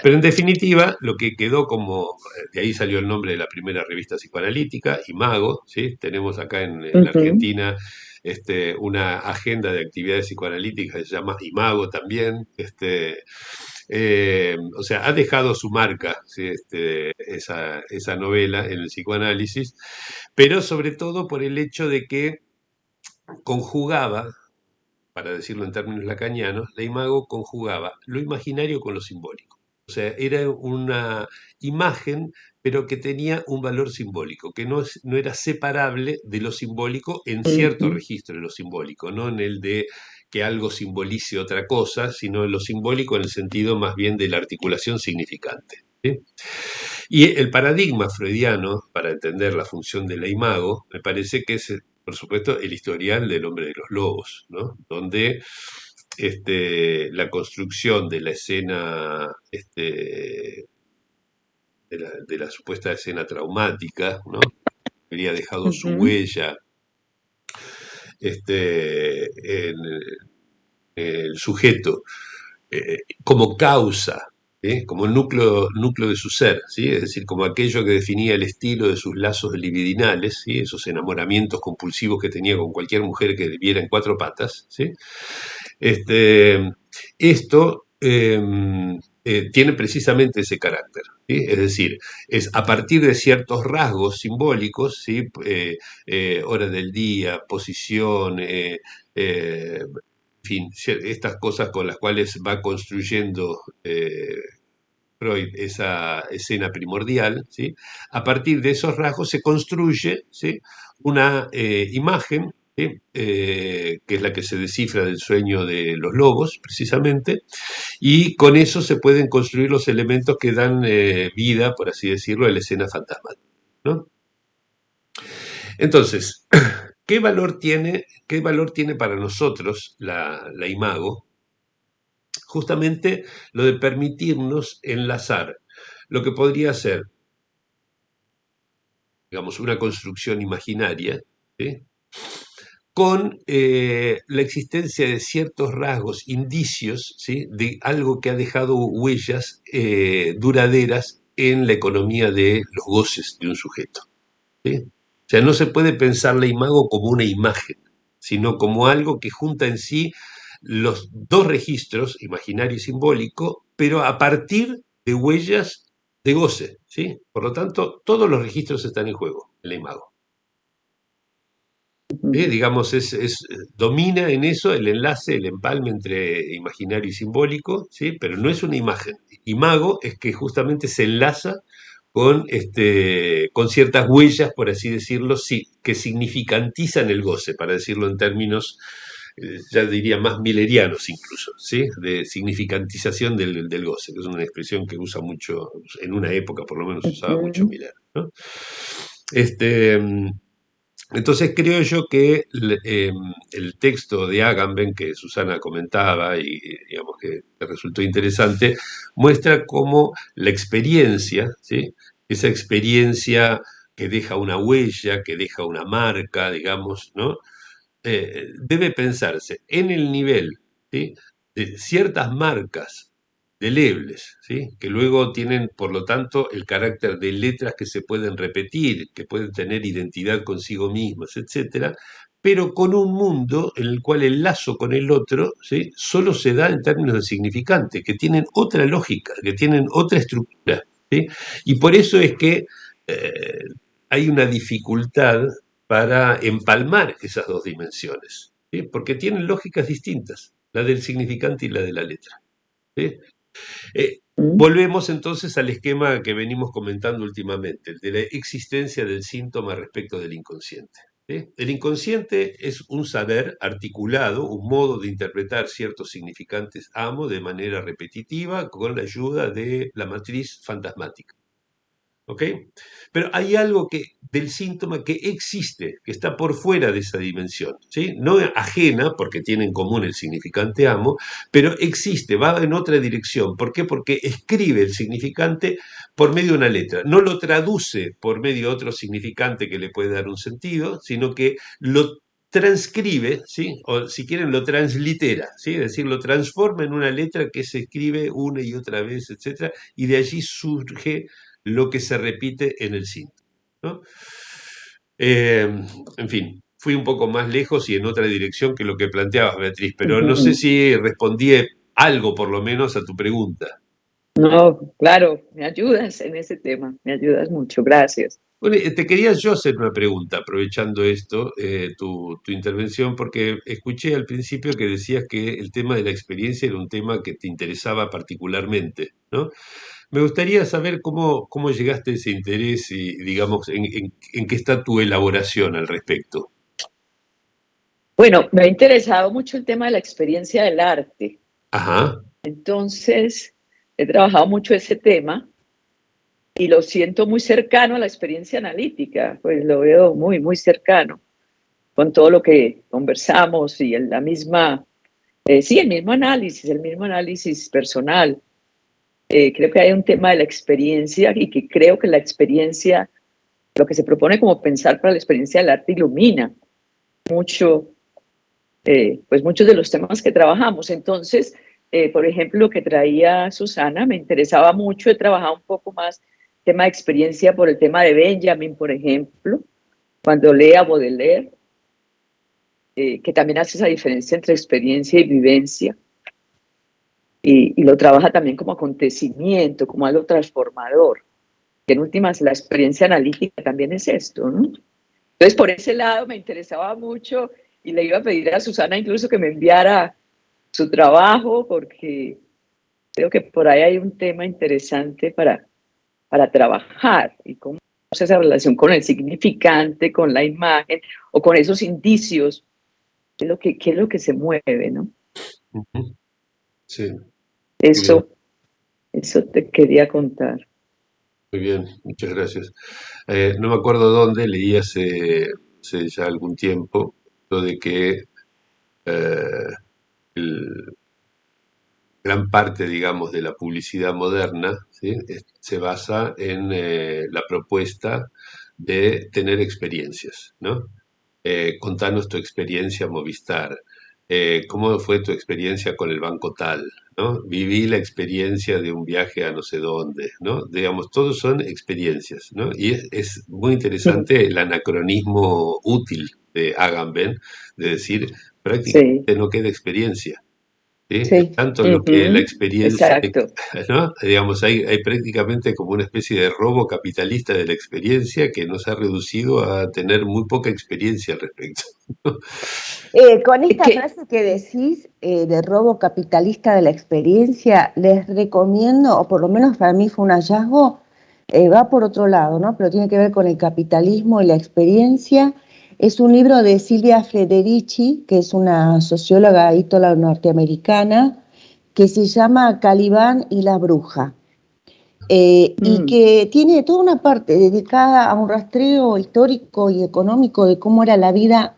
Pero en definitiva, lo que quedó como, de ahí salió el nombre de la primera revista psicoanalítica, Imago, ¿sí? Tenemos acá en la Argentina una agenda de actividades psicoanalíticas que se llama Imago también, o sea, ha dejado su marca, ¿sí? Esa novela en el psicoanálisis, pero sobre todo por el hecho de que conjugaba, para decirlo en términos lacanianos, la imago conjugaba lo imaginario con lo simbólico. O sea, era una imagen, pero que tenía un valor simbólico, que no era separable de lo simbólico en cierto registro de lo simbólico, no en el de que algo simbolice otra cosa, sino en lo simbólico en el sentido más bien de la articulación significante, ¿sí? Y el paradigma freudiano, para entender la función de la imago, me parece que es, por supuesto, el historial del hombre de los lobos, ¿no? Donde la construcción de la escena, de la supuesta escena traumática, ¿no? Habría dejado su huella en el sujeto como causa, ¿sí? Como núcleo de su ser, ¿sí? Es decir, como aquello que definía el estilo de sus lazos libidinales, ¿sí? Esos enamoramientos compulsivos que tenía con cualquier mujer que viera en cuatro patas, ¿sí? Esto tiene precisamente ese carácter, ¿sí? Es decir, es a partir de ciertos rasgos simbólicos, ¿sí? Hora del día, posición, en fin, estas cosas con las cuales va construyendo Freud esa escena primordial, ¿sí? A partir de esos rasgos se construye, ¿sí? Una imagen, ¿sí? Que es la que se descifra del sueño de los lobos, precisamente, y con eso se pueden construir los elementos que dan vida, por así decirlo, a la escena fantasmática, ¿no? Entonces, qué valor tiene para nosotros la imago? Justamente lo de permitirnos enlazar lo que podría ser, digamos, una construcción imaginaria, ¿sí? Con la existencia de ciertos rasgos, indicios, ¿sí? De algo que ha dejado huellas duraderas en la economía de los goces de un sujeto, ¿sí? O sea, no se puede pensar la imago como una imagen, sino como algo que junta en sí los dos registros, imaginario y simbólico, pero a partir de huellas de goce, ¿sí? Por lo tanto, todos los registros están en juego en la imago. ¿Sí? Digamos, domina en eso el enlace, el empalme entre imaginario y simbólico, ¿sí? Pero no es una imagen. Imago es que justamente se enlaza con ciertas huellas, por así decirlo, sí, que significantizan el goce, para decirlo en términos, ya diría, más millerianos incluso, ¿sí? De significantización del goce, que es una expresión que usa mucho, en una época por lo menos usaba mucho Ujú. Miller, ¿no? Este, entonces creo yo que el texto de Agamben que Susana comentaba y digamos que resultó interesante, muestra cómo la experiencia, ¿sí? Esa experiencia que deja una huella, que deja una marca, digamos, ¿no? Debe pensarse en el nivel, ¿sí? De ciertas marcas delebles, ¿sí? Que luego tienen, por lo tanto, el carácter de letras que se pueden repetir, que pueden tener identidad consigo mismas, etcétera, pero con un mundo en el cual el lazo con el otro, ¿sí? Solo se da en términos de significante, que tienen otra lógica, que tienen otra estructura, ¿sí? Y por eso es que eh, hay una dificultad para empalmar esas dos dimensiones, ¿sí? Porque tienen lógicas distintas, la del significante y la de la letra, ¿sí? Volvemos entonces al esquema que venimos comentando últimamente, el de la existencia del síntoma respecto del inconsciente, ¿sí? El inconsciente es un saber articulado, un modo de interpretar ciertos significantes amo de manera repetitiva con la ayuda de la matriz fantasmática. ¿Ok? Pero hay algo del síntoma que existe, que está por fuera de esa dimensión, ¿sí? No ajena, porque tiene en común el significante amo, pero existe, va en otra dirección. ¿Por qué? Porque escribe el significante por medio de una letra. No lo traduce por medio de otro significante que le puede dar un sentido, sino que lo transcribe, ¿sí? O si quieren lo translitera, ¿sí? Es decir, lo transforma en una letra que se escribe una y otra vez, etcétera, y de allí surge lo que se repite en el síntoma, ¿no? Eh, en fin, fui un poco más lejos y en otra dirección que lo que planteabas, Beatriz, pero no sé si respondí algo por lo menos a tu pregunta. No, claro, me ayudas en ese tema, me ayudas mucho, gracias. Bueno, te quería yo hacer una pregunta, aprovechando esto, tu intervención, porque escuché al principio que decías que el tema de la experiencia era un tema que te interesaba particularmente, ¿no? Me gustaría saber cómo llegaste a ese interés y, digamos, en qué está tu elaboración al respecto. Bueno, me ha interesado mucho el tema de la experiencia del arte. Ajá, Entonces, he trabajado mucho ese tema y lo siento muy cercano a la experiencia analítica, pues lo veo muy, muy cercano con todo lo que conversamos y en la misma, sí, el mismo análisis personal. Creo que hay un tema de la experiencia y que creo que la experiencia, lo que se propone como pensar para la experiencia del arte ilumina mucho, pues muchos de los temas que trabajamos. Entonces, por ejemplo, lo que traía Susana me interesaba mucho, he trabajado un poco más tema de experiencia por el tema de Benjamin, por ejemplo, cuando lee a Baudelaire, que también hace esa diferencia entre experiencia y vivencia. y lo trabaja también como acontecimiento, como algo transformador. Que en últimas la experiencia analítica también es esto, ¿no? Entonces, por ese lado me interesaba mucho y le iba a pedir a Susana incluso que me enviara su trabajo, porque creo que por ahí hay un tema interesante para trabajar y cómo es esa relación con el significante, con la imagen o con esos indicios, qué es lo que se mueve, ¿no? Ujú. Sí, muy bien, Eso te quería contar. muy bien, muchas gracias. No me acuerdo dónde, leí hace ya algún tiempo, lo de que eh, el- gran parte, digamos, de la publicidad moderna, ¿sí? Se basa en la propuesta de tener experiencias, ¿no? Contanos tu experiencia Movistar. ¿Cómo fue tu experiencia con el banco tal? ¿No? Viví la experiencia de un viaje a no sé dónde, ¿no? Digamos, todos son experiencias, ¿no? Y es muy interesante el anacronismo útil de Agamben, de decir, Sí, prácticamente no queda experiencia. ¿Sí? Es Sí. tanto lo que la ujú, experiencia, exacto. ¿no? Digamos, hay prácticamente como una especie de robo capitalista de la experiencia que nos ha reducido a tener muy poca experiencia al respecto. Con esta Que, frase que decís de robo capitalista de la experiencia, les recomiendo, o por lo menos para mí fue un hallazgo, va por otro lado, ¿no? Pero tiene que ver con el capitalismo y la experiencia. Es un libro de Silvia Federici, que es una socióloga ítola norteamericana, que se llama Calibán y la bruja. Y mm, que tiene toda una parte dedicada a un rastreo histórico y económico de cómo era la vida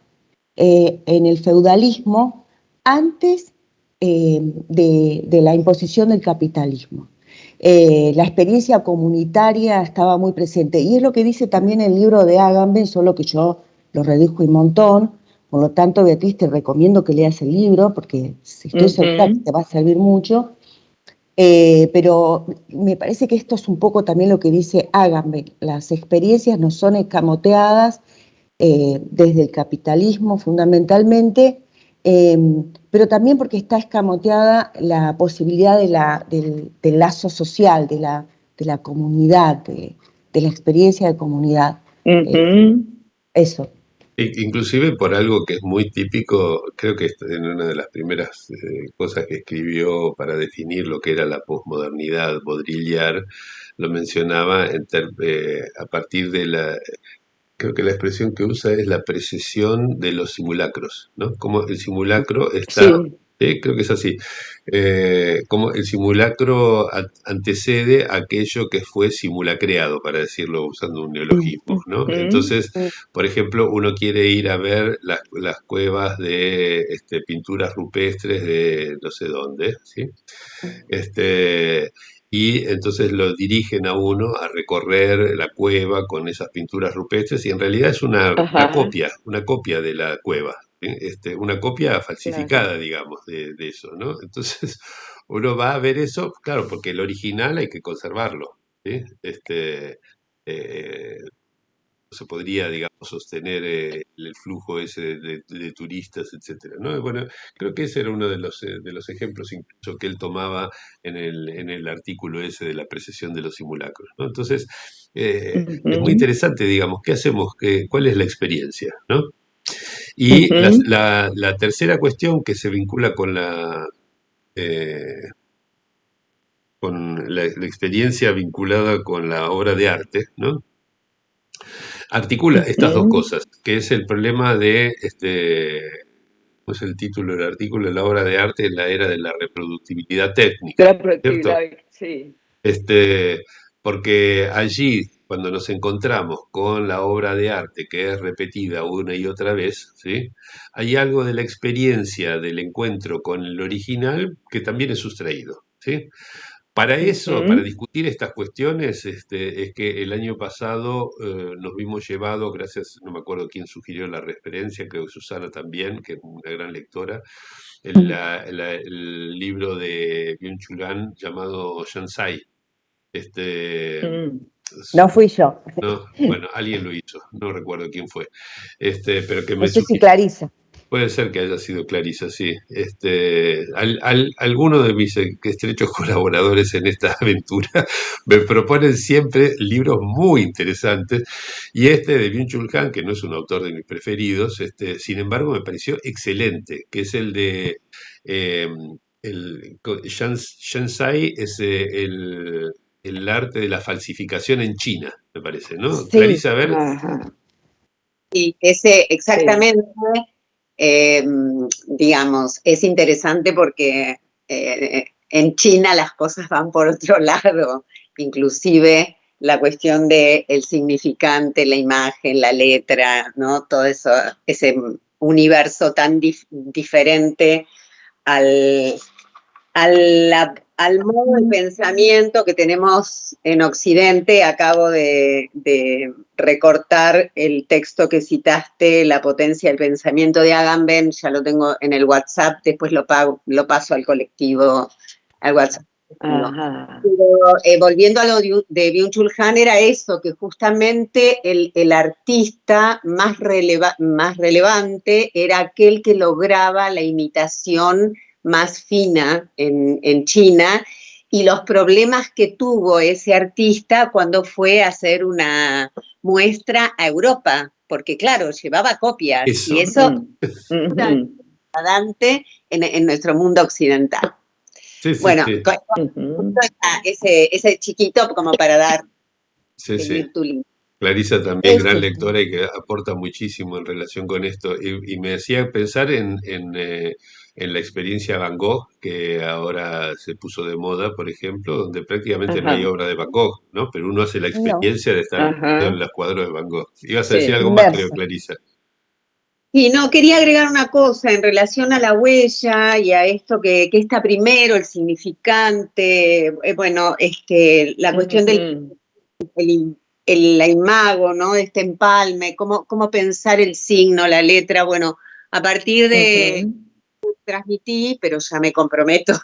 en el feudalismo antes de la imposición del capitalismo. La experiencia comunitaria estaba muy presente y es lo que dice también el libro de Agamben, solo que yo lo reduzco un montón. Por lo tanto, Beatriz, te recomiendo que leas el libro porque estoy segura que ujú, te va a servir mucho. Pero me parece que esto es un poco también lo que dice Agamben. Las experiencias no son escamoteadas desde el capitalismo fundamentalmente, eh, pero también porque está escamoteada la posibilidad del lazo social, de la comunidad, de la experiencia de comunidad. Eh, ujú. eso. Inclusive por algo que es muy típico, creo que en una de las primeras cosas que escribió para definir lo que era la posmodernidad, Baudrillard lo mencionaba a partir de creo que la expresión que usa es la precesión de los simulacros, ¿no? Como el simulacro está, Sí, creo que es así, como el simulacro antecede a aquello que fue simulacreado, para decirlo usando un neologismo, ¿no? ujú, Entonces, por ejemplo, uno quiere ir a ver las cuevas de pinturas rupestres de no sé dónde, ¿sí? Este, y entonces lo dirigen a uno a recorrer la cueva con esas pinturas rupestres y en realidad es ajá, una copia de la cueva, ¿sí? Una copia claro. falsificada, digamos, de eso, ¿no? Entonces uno va a ver eso, claro, porque el original hay que conservarlo, ¿sí? Eh, no se podría, digamos, sostener el flujo ese de turistas, etcétera, ¿no? Bueno, creo que ese era uno de los ejemplos incluso que él tomaba en el artículo ese de la precesión de los simulacros, ¿no? Entonces, es muy Ujú, interesante, digamos, ¿qué hacemos? ¿Cuál es la experiencia, ¿no? Y ujú, la tercera cuestión que se vincula eh, con la experiencia vinculada con la obra de arte, ¿no? Articula estas dos ujú. cosas, que es el problema de, ¿cómo es el título del artículo? La obra de arte en la era de la reproductibilidad De técnica, la ¿cierto? productividad, sí. Este, porque allí, cuando nos encontramos con la obra de arte que es repetida una y otra vez, ¿sí? Hay algo de la experiencia del encuentro con el original que también es sustraído, ¿sí? Para eso, para Ujú, discutir estas cuestiones, es que el año pasado nos vimos llevados, gracias, no me acuerdo quién sugirió la referencia, creo que Susana también, que es una gran lectora, el libro de Byung-Chul Han llamado Shansai. Este, mm. No fui yo. no, bueno, alguien lo hizo, no recuerdo quién fue, pero que No me sé si sugirió. Clarisa. Puede ser que haya sido Clarisa, sí. Algunos de mis estrechos colaboradores en esta aventura me proponen siempre libros muy interesantes, y este de Byung-Chul Han, que no es un autor de mis preferidos, sin embargo me pareció excelente, que es el de eh, Shanzai, es el arte de la falsificación en China, me parece, ¿no? Sí, Clarisa, a ver. Ajá, Y ese sí. exactamente, digamos, es interesante porque en China las cosas van por otro lado, inclusive la cuestión de el significante, la imagen, la letra, ¿no? Todo eso, ese universo tan diferente al, al modo de pensamiento que tenemos en Occidente. Acabo de recortar el texto que citaste, La potencia del pensamiento de Agamben, ya lo tengo en el WhatsApp, después lo paso al colectivo, al WhatsApp. Ajá. Pero volviendo a lo de Byung-Chul Han, era eso, que justamente el artista más relevante era aquel que lograba la imitación más fina en China, y los problemas que tuvo ese artista cuando fue a hacer una muestra a Europa, porque claro, llevaba copias, Eso. y eso Ujú. es degradante en nuestro mundo occidental. Sí, sí, Bueno, sí. Ujú. ese chiquito como para dar, Sí, sí. seguir tu línea. Clarisa también, gran eso. lectora y que aporta muchísimo en relación con esto. Y me hacía pensar en la experiencia Van Gogh, que ahora se puso de moda, por ejemplo, donde prácticamente no hay Ajá, obra de Van Gogh, ¿no? Pero uno hace la No, experiencia de estar metido en ajá, los cuadros de Van Gogh. Ibas a decir sí. algo más, creo, inmerso. Clarisa. Y no, quería agregar una cosa en relación a la huella y a esto que está primero, el significante, bueno, la cuestión del Ujú. la imago, ¿no? Este empalme, cómo pensar el signo, la letra. Bueno, a partir de Ujú. transmití, pero ya me comprometo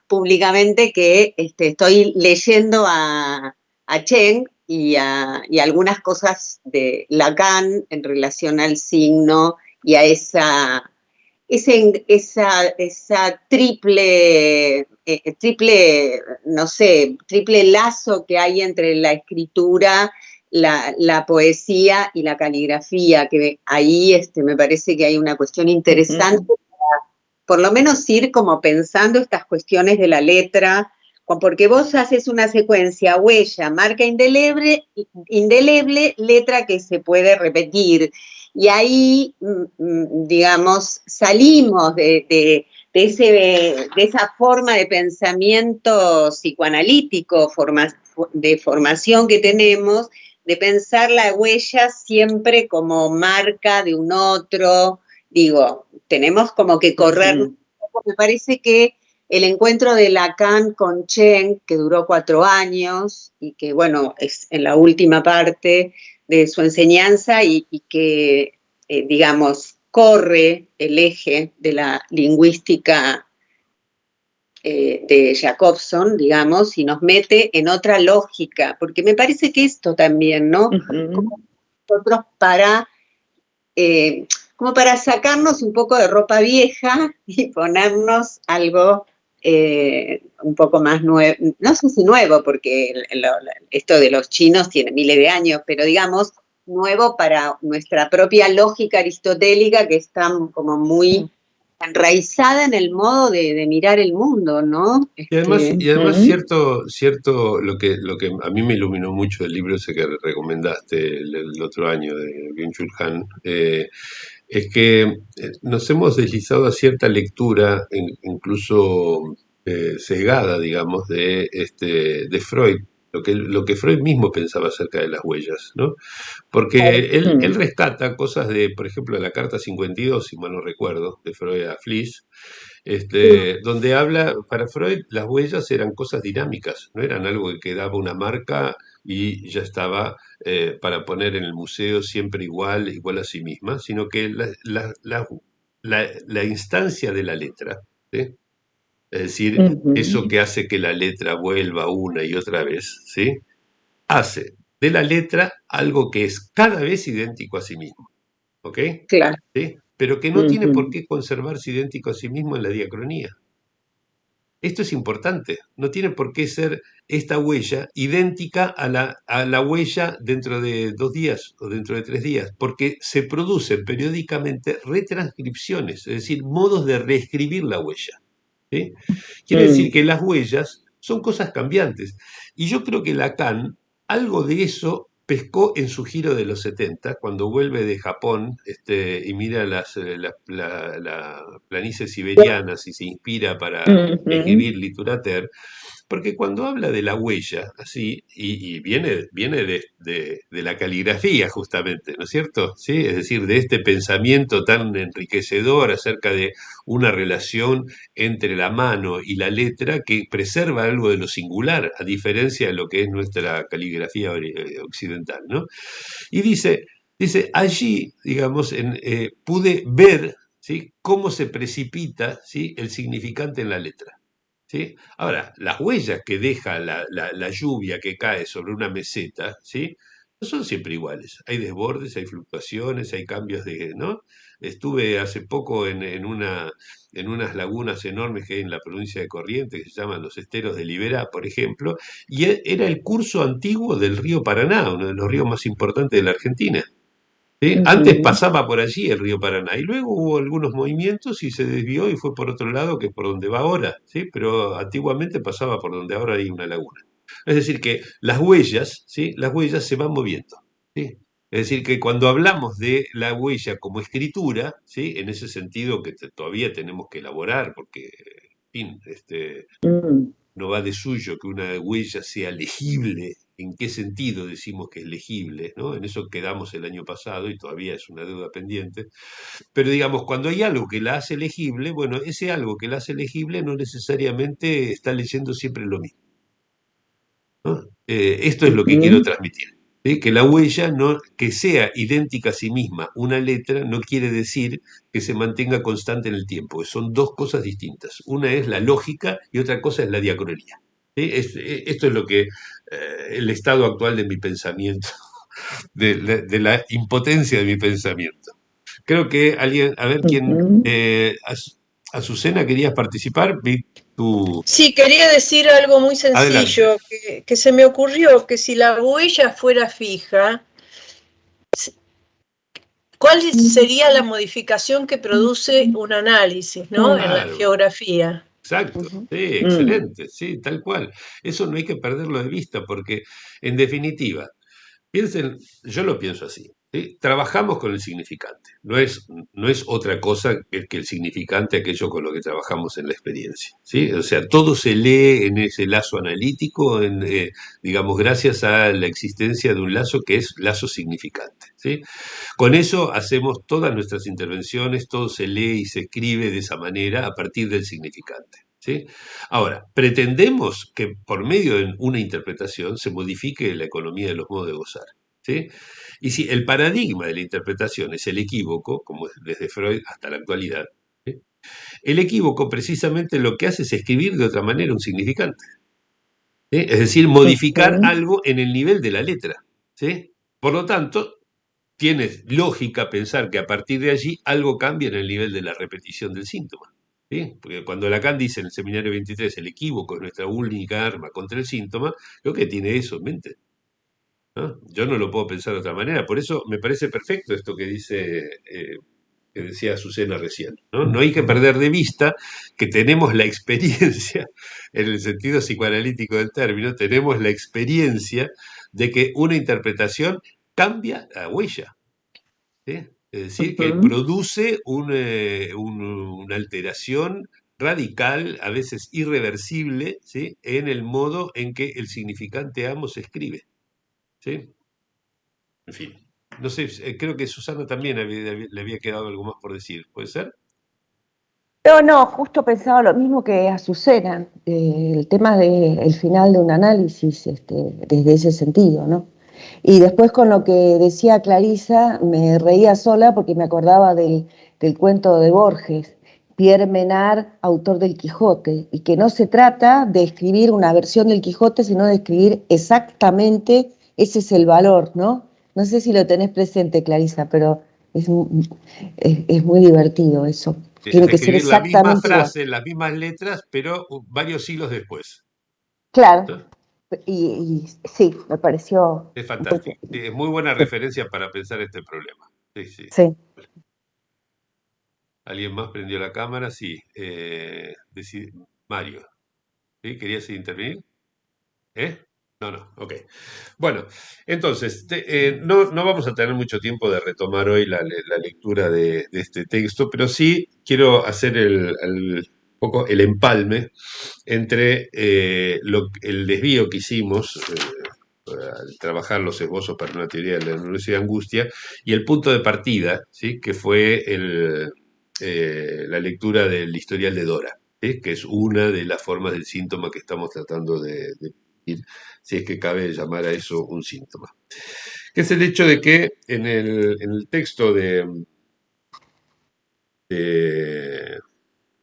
públicamente que estoy leyendo a Chen y algunas cosas de Lacan en relación al signo y a esa triple, no sé, triple lazo que hay entre la escritura, la poesía y la caligrafía, que ahí me parece que hay una cuestión interesante, Ujú. por lo menos ir como pensando estas cuestiones de la letra, porque vos haces una secuencia, huella, marca indeleble, letra que se puede repetir. Y ahí, digamos, salimos de esa forma de pensamiento psicoanalítico, de formación que tenemos, de pensar la huella siempre como marca de un otro. Digo, tenemos como que correr un poco. Me parece que el encuentro de Lacan con Chen, que duró 4 años y que, bueno, es en la última parte de su enseñanza y que, digamos, corre el eje de la lingüística de Jacobson, digamos, y nos mete en otra lógica, porque me parece que esto también, ¿no? Ujú. Como nosotros como para sacarnos un poco de ropa vieja y ponernos algo un poco más nuevo, no sé si nuevo, porque esto de los chinos tiene miles de años, pero digamos, nuevo para nuestra propia lógica aristotélica, que está como muy enraizada en el modo de mirar el mundo, ¿no? Y además Ujú. cierto, lo que a mí me iluminó mucho el libro ese que recomendaste el otro año de Byung-Chul Han, es que nos hemos deslizado a cierta lectura, incluso sesgada, digamos, de Freud, lo que Freud mismo pensaba acerca de las huellas, ¿no? Porque él Ujú. rescata cosas de, por ejemplo, de la carta 52, si mal no recuerdo, de Freud a Fliess, donde habla, para Freud las huellas eran cosas dinámicas, no eran algo que quedaba una marca y ya estaba para poner en el museo siempre igual a sí misma, sino que la instancia de la letra, ¿sí? Es decir, eso Ujú. que hace que la letra vuelva una y otra vez, ¿sí? Hace de la letra algo que es cada vez idéntico a sí mismo, ¿ok? Claro. ¿Sí? pero que no tiene por qué conservarse idéntico a sí mismo en la diacronía. Esto es importante, no tiene por qué ser esta huella idéntica a la huella dentro de 2 días o dentro de 3 días, porque se producen periódicamente retranscripciones, es decir, modos de reescribir la huella. ¿Sí? Quiere decir que las huellas son cosas cambiantes. Y yo creo que Lacan algo de eso pescó en su giro de los 70, cuando vuelve de Japón y mira la planicies siberianas y se inspira para escribir Literateur, porque cuando habla de la huella, así, y viene de la caligrafía justamente, ¿no es cierto? ¿Sí? Es decir, de este pensamiento tan enriquecedor acerca de una relación entre la mano y la letra que preserva algo de lo singular, a diferencia de lo que es nuestra caligrafía occidental, ¿no? Y dice allí, digamos, pude ver, ¿sí?, cómo se precipita, ¿sí?, el significante en la letra. ¿Sí? Ahora, las huellas que deja la lluvia que cae sobre una meseta, ¿sí?, no son siempre iguales. Hay desbordes, hay fluctuaciones, hay cambios ¿no? Estuve hace poco en unas lagunas enormes que hay en la provincia de Corrientes, que se llaman los esteros de Liberá, por ejemplo, y era el curso antiguo del río Paraná, uno de los ríos más importantes de la Argentina. ¿Sí? Antes pasaba por allí el río Paraná y luego hubo algunos movimientos y se desvió y fue por otro lado que por donde va ahora, ¿sí? Pero antiguamente pasaba por donde ahora hay una laguna. Es decir, que las huellas, ¿sí?, las huellas se van moviendo, ¿sí? Es decir, que cuando hablamos de la huella como escritura, ¿sí?, en ese sentido que todavía tenemos que elaborar, porque, en fin, no va de suyo que una huella sea legible. ¿En qué sentido decimos que es legible, ¿no? En eso quedamos el año pasado y todavía es una deuda pendiente. Pero digamos, cuando hay algo que la hace legible, bueno, ese algo que la hace legible no necesariamente está leyendo siempre lo mismo, ¿no? Esto es lo que quiero transmitir. ¿Sí? Que la huella, que sea idéntica a sí misma una letra, no quiere decir que se mantenga constante en el tiempo. Son dos cosas distintas. Una es la lógica y otra cosa es la diacronía. ¿Sí? Esto es lo que el estado actual de mi pensamiento, de la impotencia de mi pensamiento. Creo que alguien, a ver quién, Azucena, ¿querías participar? Vi tu... Sí, quería decir algo muy sencillo, que se me ocurrió, que si la huella fuera fija, ¿cuál sería la modificación que produce un análisis, ¿no? Claro. En la geografía. Exacto, sí, excelente, sí, tal cual. Eso no hay que perderlo de vista porque, en definitiva, piensen, yo lo pienso así, ¿sí? Trabajamos con el significante, no es otra cosa que el significante, aquello con lo que trabajamos en la experiencia, ¿sí? O sea, todo se lee en ese lazo analítico, digamos, gracias a la existencia de un lazo que es lazo significante, ¿sí? Con eso hacemos todas nuestras intervenciones, todo se lee y se escribe de esa manera a partir del significante, ¿sí? Ahora, pretendemos que por medio de una interpretación se modifique la economía de los modos de gozar, ¿sí? Y si el paradigma de la interpretación es el equívoco, como es desde Freud hasta la actualidad, ¿sí?, el equívoco precisamente lo que hace es escribir de otra manera un significante, ¿sí? Es decir, modificar algo en el nivel de la letra, ¿sí? Por lo tanto, tiene lógica pensar que a partir de allí algo cambia en el nivel de la repetición del síntoma, ¿sí? Porque cuando Lacan dice en el seminario 23, el equívoco es nuestra única arma contra el síntoma, creo que tiene eso en mente, ¿no? Yo no lo puedo pensar de otra manera, por eso me parece perfecto esto que que decía Azucena recién, ¿no? No hay que perder de vista que tenemos la experiencia, en el sentido psicoanalítico del término, tenemos la experiencia de que una interpretación cambia la huella, ¿sí? Es decir, que produce una alteración radical, a veces irreversible, ¿sí?, en el modo en que el significante amo se escribe, ¿sí? En fin, no sé, creo que Susana también le había quedado algo más por decir, ¿puede ser? No, justo pensaba lo mismo que Azucena, el tema del final de un análisis, desde ese sentido, ¿no? Y después con lo que decía Clarisa, me reía sola porque me acordaba del cuento de Borges, Pierre Menard, autor del Quijote, y que no se trata de escribir una versión del Quijote, sino de escribir exactamente, ese es el valor, ¿no? No sé si lo tenés presente, Clarisa, pero es muy divertido eso. Tiene Es que ser escribir la misma exactamente igual. frase, las mismas letras, pero varios siglos después. Claro, ¿No? y sí, me pareció Es muy fantástico. Sí, es muy buena referencia para pensar este problema. Sí, sí. sí. ¿Alguien más prendió la cámara? Sí. Mario. ¿Sí? ¿Querías intervenir? ¿Eh? No, ok. Bueno, entonces, no vamos a tener mucho tiempo de retomar hoy la lectura de este texto, pero sí quiero hacer poco el empalme entre el desvío que hicimos al trabajar los esbozos para una teoría de la neurosis de angustia y el punto de partida, ¿sí? Que fue la lectura del historial de Dora, ¿sí? Que es una de las formas del síntoma que estamos tratando de si es que cabe llamar a eso un síntoma, que es el hecho de que en el texto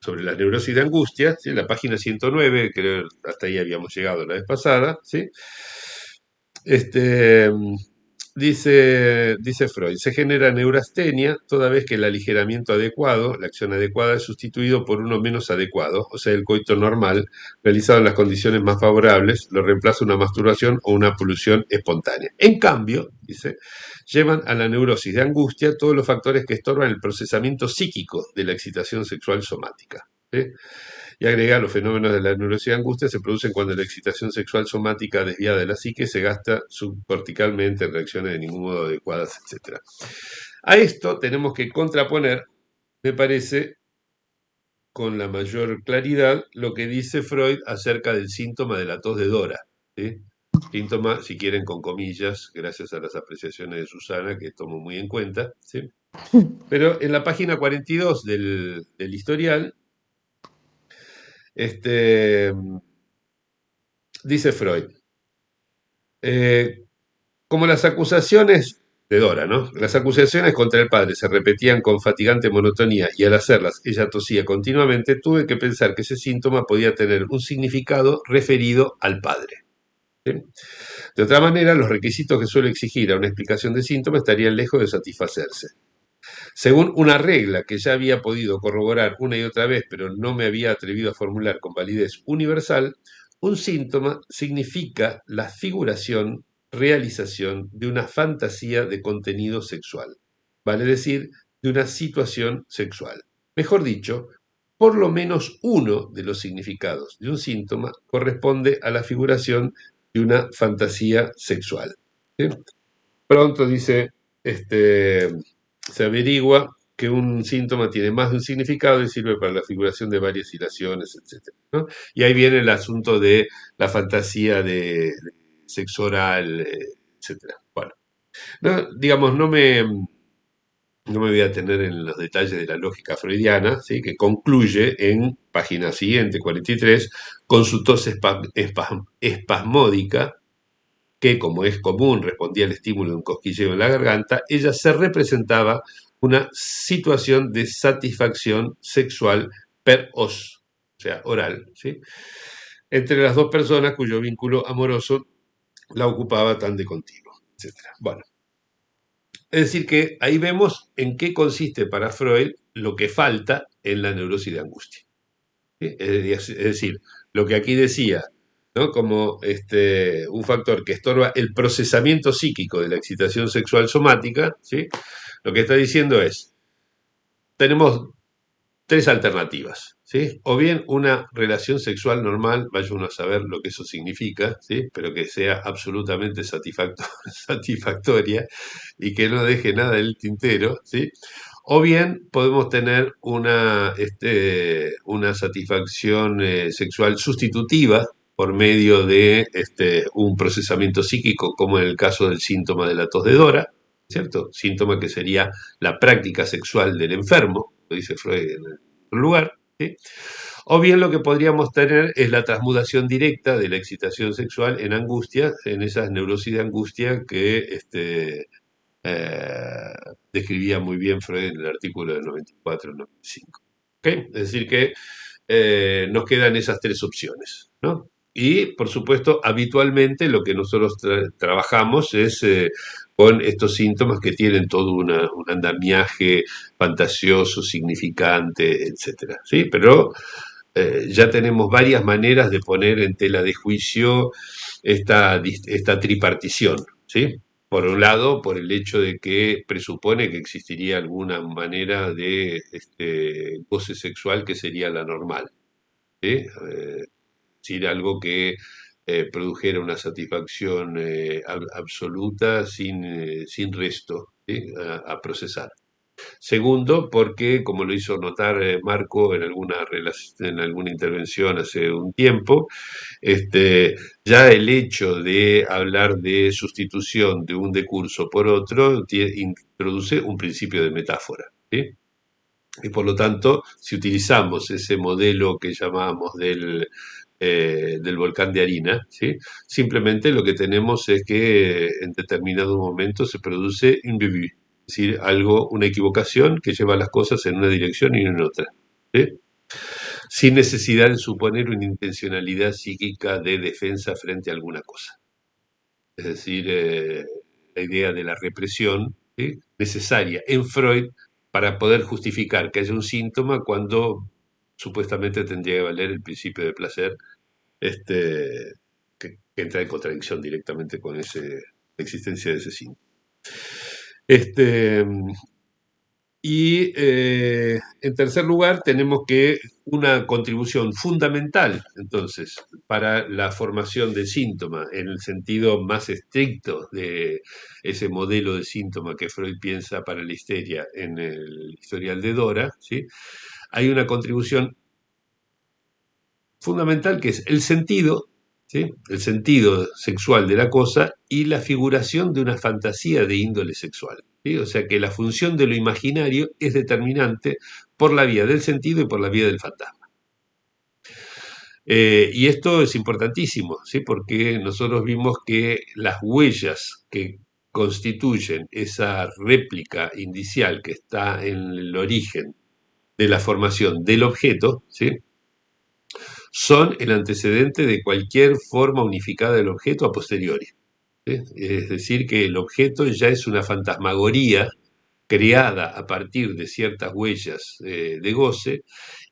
sobre la neurosis de angustia, ¿sí? En la página 109, creo hasta ahí habíamos llegado la vez pasada, ¿sí? Dice Freud, se genera neurastenia toda vez que el aligeramiento adecuado, la acción adecuada, es sustituido por uno menos adecuado, o sea, el coito normal, realizado en las condiciones más favorables, lo reemplaza una masturbación o una polución espontánea. En cambio, dice, llevan a la neurosis de angustia todos los factores que estorban el procesamiento psíquico de la excitación sexual somática. ¿Sí? Y agrega, los fenómenos de la neurosis de angustia se producen cuando la excitación sexual somática desviada de la psique se gasta subcorticalmente en reacciones de ningún modo adecuadas, etc. A esto tenemos que contraponer, me parece, con la mayor claridad, lo que dice Freud acerca del síntoma de la tos de Dora. ¿Sí? Síntoma, si quieren, con comillas, gracias a las apreciaciones de Susana, que tomo muy en cuenta. ¿Sí? Pero en la página 42 del historial, dice Freud, como las acusaciones de Dora, ¿no? Las acusaciones contra el padre se repetían con fatigante monotonía y al hacerlas ella tosía continuamente, tuve que pensar que ese síntoma podía tener un significado referido al padre. ¿Sí? De otra manera, los requisitos que suele exigir a una explicación de síntoma estarían lejos de satisfacerse. Según una regla que ya había podido corroborar una y otra vez, pero no me había atrevido a formular con validez universal, un síntoma significa la figuración, realización de una fantasía de contenido sexual, vale decir, de una situación sexual. Mejor dicho, por lo menos uno de los significados de un síntoma corresponde a la figuración de una fantasía sexual. ¿Sí? Pronto dice, se averigua que un síntoma tiene más de un significado y sirve para la figuración de varias ilaciones, etc. ¿No? Y ahí viene el asunto de la fantasía de sexo oral, etc. Bueno, digamos, no me voy a tener en los detalles de la lógica freudiana, ¿sí? Que concluye en página siguiente, 43, con su tos espasmódica, que, como es común, respondía al estímulo de un cosquilleo en la garganta, ella se representaba una situación de satisfacción sexual per os, o sea, oral, ¿sí? Entre las dos personas cuyo vínculo amoroso la ocupaba tan de continuo, etc. Bueno, es decir que ahí vemos en qué consiste para Freud lo que falta en la neurosis de angustia. ¿Sí? Es decir, lo que aquí decía, ¿no? Como un factor que estorba el procesamiento psíquico de la excitación sexual somática, ¿sí? Lo que está diciendo es, tenemos tres alternativas, ¿sí? O bien una relación sexual normal, vaya uno a saber lo que eso significa, ¿sí? Pero que sea absolutamente satisfactoria y que no deje nada en el tintero, ¿sí? O bien podemos tener una satisfacción sexual sustitutiva por medio de un procesamiento psíquico, como en el caso del síntoma de la tos de Dora, ¿cierto? Síntoma que sería la práctica sexual del enfermo, lo dice Freud en el lugar, ¿sí? O bien lo que podríamos tener es la transmutación directa de la excitación sexual en angustia, en esas neurosis de angustia que describía muy bien Freud en el artículo del 94-95. ¿Okay? Es decir que nos quedan esas tres opciones, ¿no? Y, por supuesto, habitualmente lo que nosotros trabajamos es con estos síntomas que tienen todo un andamiaje fantasioso, significante, etcétera, ¿sí? Pero ya tenemos varias maneras de poner en tela de juicio esta tripartición, ¿sí? Por un lado, por el hecho de que presupone que existiría alguna manera de goce sexual que sería la normal, ¿sí? Decir, algo que produjera una satisfacción absoluta sin resto, ¿sí? A procesar. Segundo, porque, como lo hizo notar Marco en alguna intervención hace un tiempo, ya el hecho de hablar de sustitución de un decurso por otro introduce un principio de metáfora, ¿sí? Y por lo tanto, si utilizamos ese modelo que llamamos del volcán de harina, ¿sí? Simplemente lo que tenemos es que en determinado momento se produce un début, es decir, una equivocación que lleva las cosas en una dirección y no en otra, ¿sí? Sin necesidad de suponer una intencionalidad psíquica de defensa frente a alguna cosa. Es decir, la idea de la represión, ¿sí? Necesaria en Freud para poder justificar que haya un síntoma cuando supuestamente tendría que valer el principio de placer, que entra en contradicción directamente con la existencia de ese síntoma. Y en tercer lugar, tenemos que una contribución fundamental, entonces, para la formación del síntoma, en el sentido más estricto de ese modelo de síntoma que Freud piensa para la histeria en el historial de Dora, ¿sí? Hay una contribución fundamental que es el sentido, ¿sí? El sentido sexual de la cosa y la figuración de una fantasía de índole sexual, ¿sí? O sea que la función de lo imaginario es determinante por la vía del sentido y por la vía del fantasma. Y esto es importantísimo, ¿sí? Porque nosotros vimos que las huellas que constituyen esa réplica indicial que está en el origen de la formación del objeto, ¿sí? Son el antecedente de cualquier forma unificada del objeto a posteriori, ¿sí? Es decir, que el objeto ya es una fantasmagoría creada a partir de ciertas huellas de goce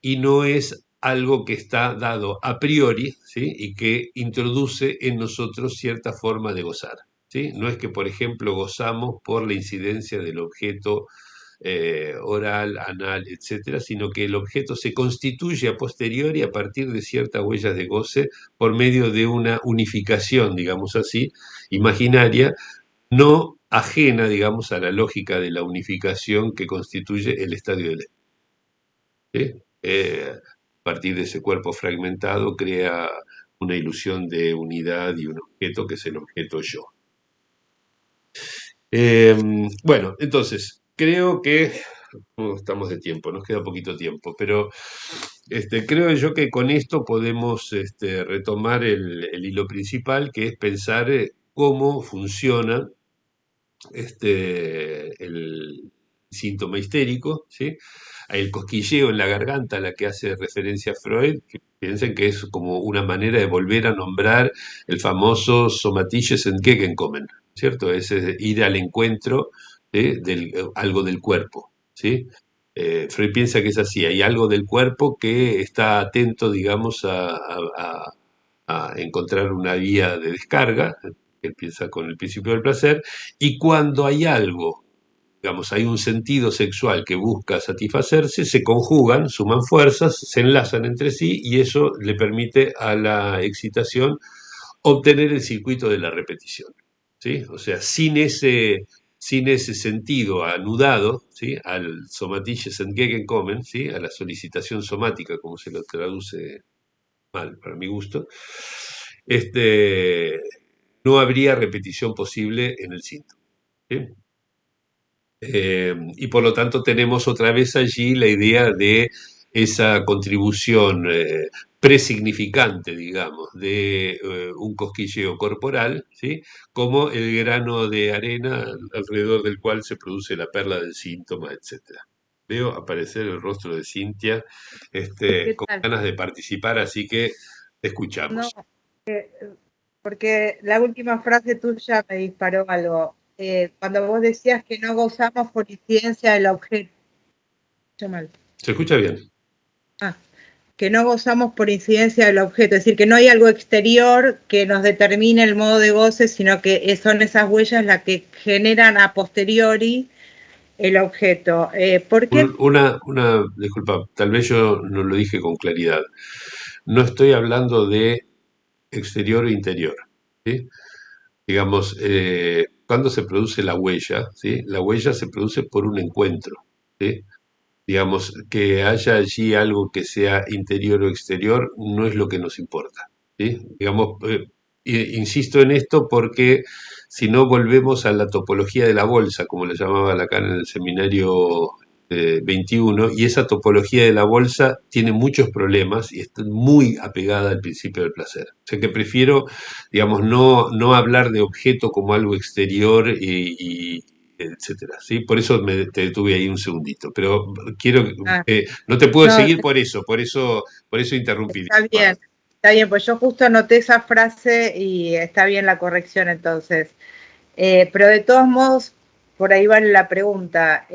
y no es algo que está dado a priori, ¿sí? Y que introduce en nosotros cierta forma de gozar, ¿sí? No es que, por ejemplo, gozamos por la incidencia del objeto oral, anal, etcétera, sino que el objeto se constituye a posteriori a partir de ciertas huellas de goce por medio de una unificación, digamos así, imaginaria, no ajena, digamos, a la lógica de la unificación que constituye el estadio del ¿sí? A partir de ese cuerpo fragmentado crea una ilusión de unidad y un objeto que es el objeto yo. Bueno, entonces, creo que estamos de tiempo, nos queda poquito tiempo, pero creo yo que con esto podemos retomar el hilo principal, que es pensar cómo funciona el síntoma histérico, ¿sí? El cosquilleo en la garganta a la que hace referencia Freud, que piensen que es como una manera de volver a nombrar el famoso Somatisches Entgegenkommen, ¿cierto? Es ir al encuentro de algo del cuerpo, ¿sí? Freud piensa que es así, hay algo del cuerpo que está atento, digamos, a encontrar una vía de descarga, que él piensa con el principio del placer, y cuando hay algo, digamos, hay un sentido sexual que busca satisfacerse, se conjugan, suman fuerzas, se enlazan entre sí y eso le permite a la excitación obtener el circuito de la repetición, ¿sí? O sea, sin ese sentido anudado, ¿sí? Al Somatisches Entgegenkommen, ¿sí? A la solicitación somática, como se lo traduce mal para mi gusto, no habría repetición posible en el síntoma, ¿sí? Y por lo tanto tenemos otra vez allí la idea de esa contribución presignificante, digamos, de un cosquilleo corporal, ¿sí? Como el grano de arena alrededor del cual se produce la perla del síntoma, etc. Veo aparecer el rostro de Cintia con ganas de participar, así que te escuchamos. No, porque la última frase tuya me disparó algo. cuando vos decías que no gozamos por incidencia del objeto. Mal. ¿Se escucha bien? Que no gozamos por incidencia del objeto, es decir, que no hay algo exterior que nos determine el modo de goce, sino que son esas huellas las que generan a posteriori el objeto. ¿Por qué? Disculpa, tal vez yo no lo dije con claridad. No estoy hablando de exterior o interior, ¿sí? Digamos, cuando se produce la huella, ¿sí? La huella se produce por un encuentro, ¿sí? Digamos, que haya allí algo que sea interior o exterior no es lo que nos importa, ¿sí? Digamos, insisto en esto porque si no volvemos a la topología de la bolsa, como le llamaba Lacan en el seminario 21, y esa topología de la bolsa tiene muchos problemas y está muy apegada al principio del placer. O sea que prefiero, digamos, no hablar de objeto como algo exterior y etcétera, ¿sí? Por eso te detuve ahí un segundito, pero quiero, no te puedo seguir por eso interrumpí. Está bien, pues yo justo anoté esa frase y está bien la corrección entonces. Pero de todos modos, por ahí vale la pregunta,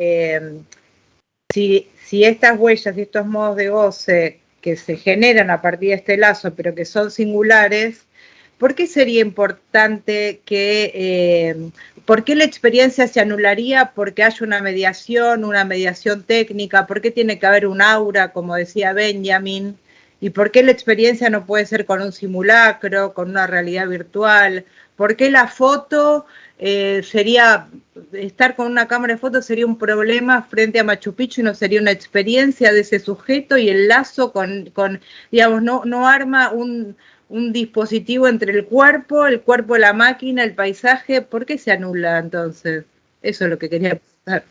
si estas huellas y estos modos de goce que se generan a partir de este lazo, pero que son singulares, ¿por qué sería importante por qué la experiencia se anularía porque haya una mediación técnica? ¿Por qué tiene que haber un aura, como decía Benjamin? ¿Y por qué la experiencia no puede ser con un simulacro, con una realidad virtual? ¿Por qué la foto estar con una cámara de fotos sería un problema frente a Machu Picchu y no sería una experiencia de ese sujeto, y el lazo digamos, no arma un dispositivo entre el cuerpo, la máquina, el paisaje? ¿Por qué se anula entonces? Eso es lo que quería preguntar.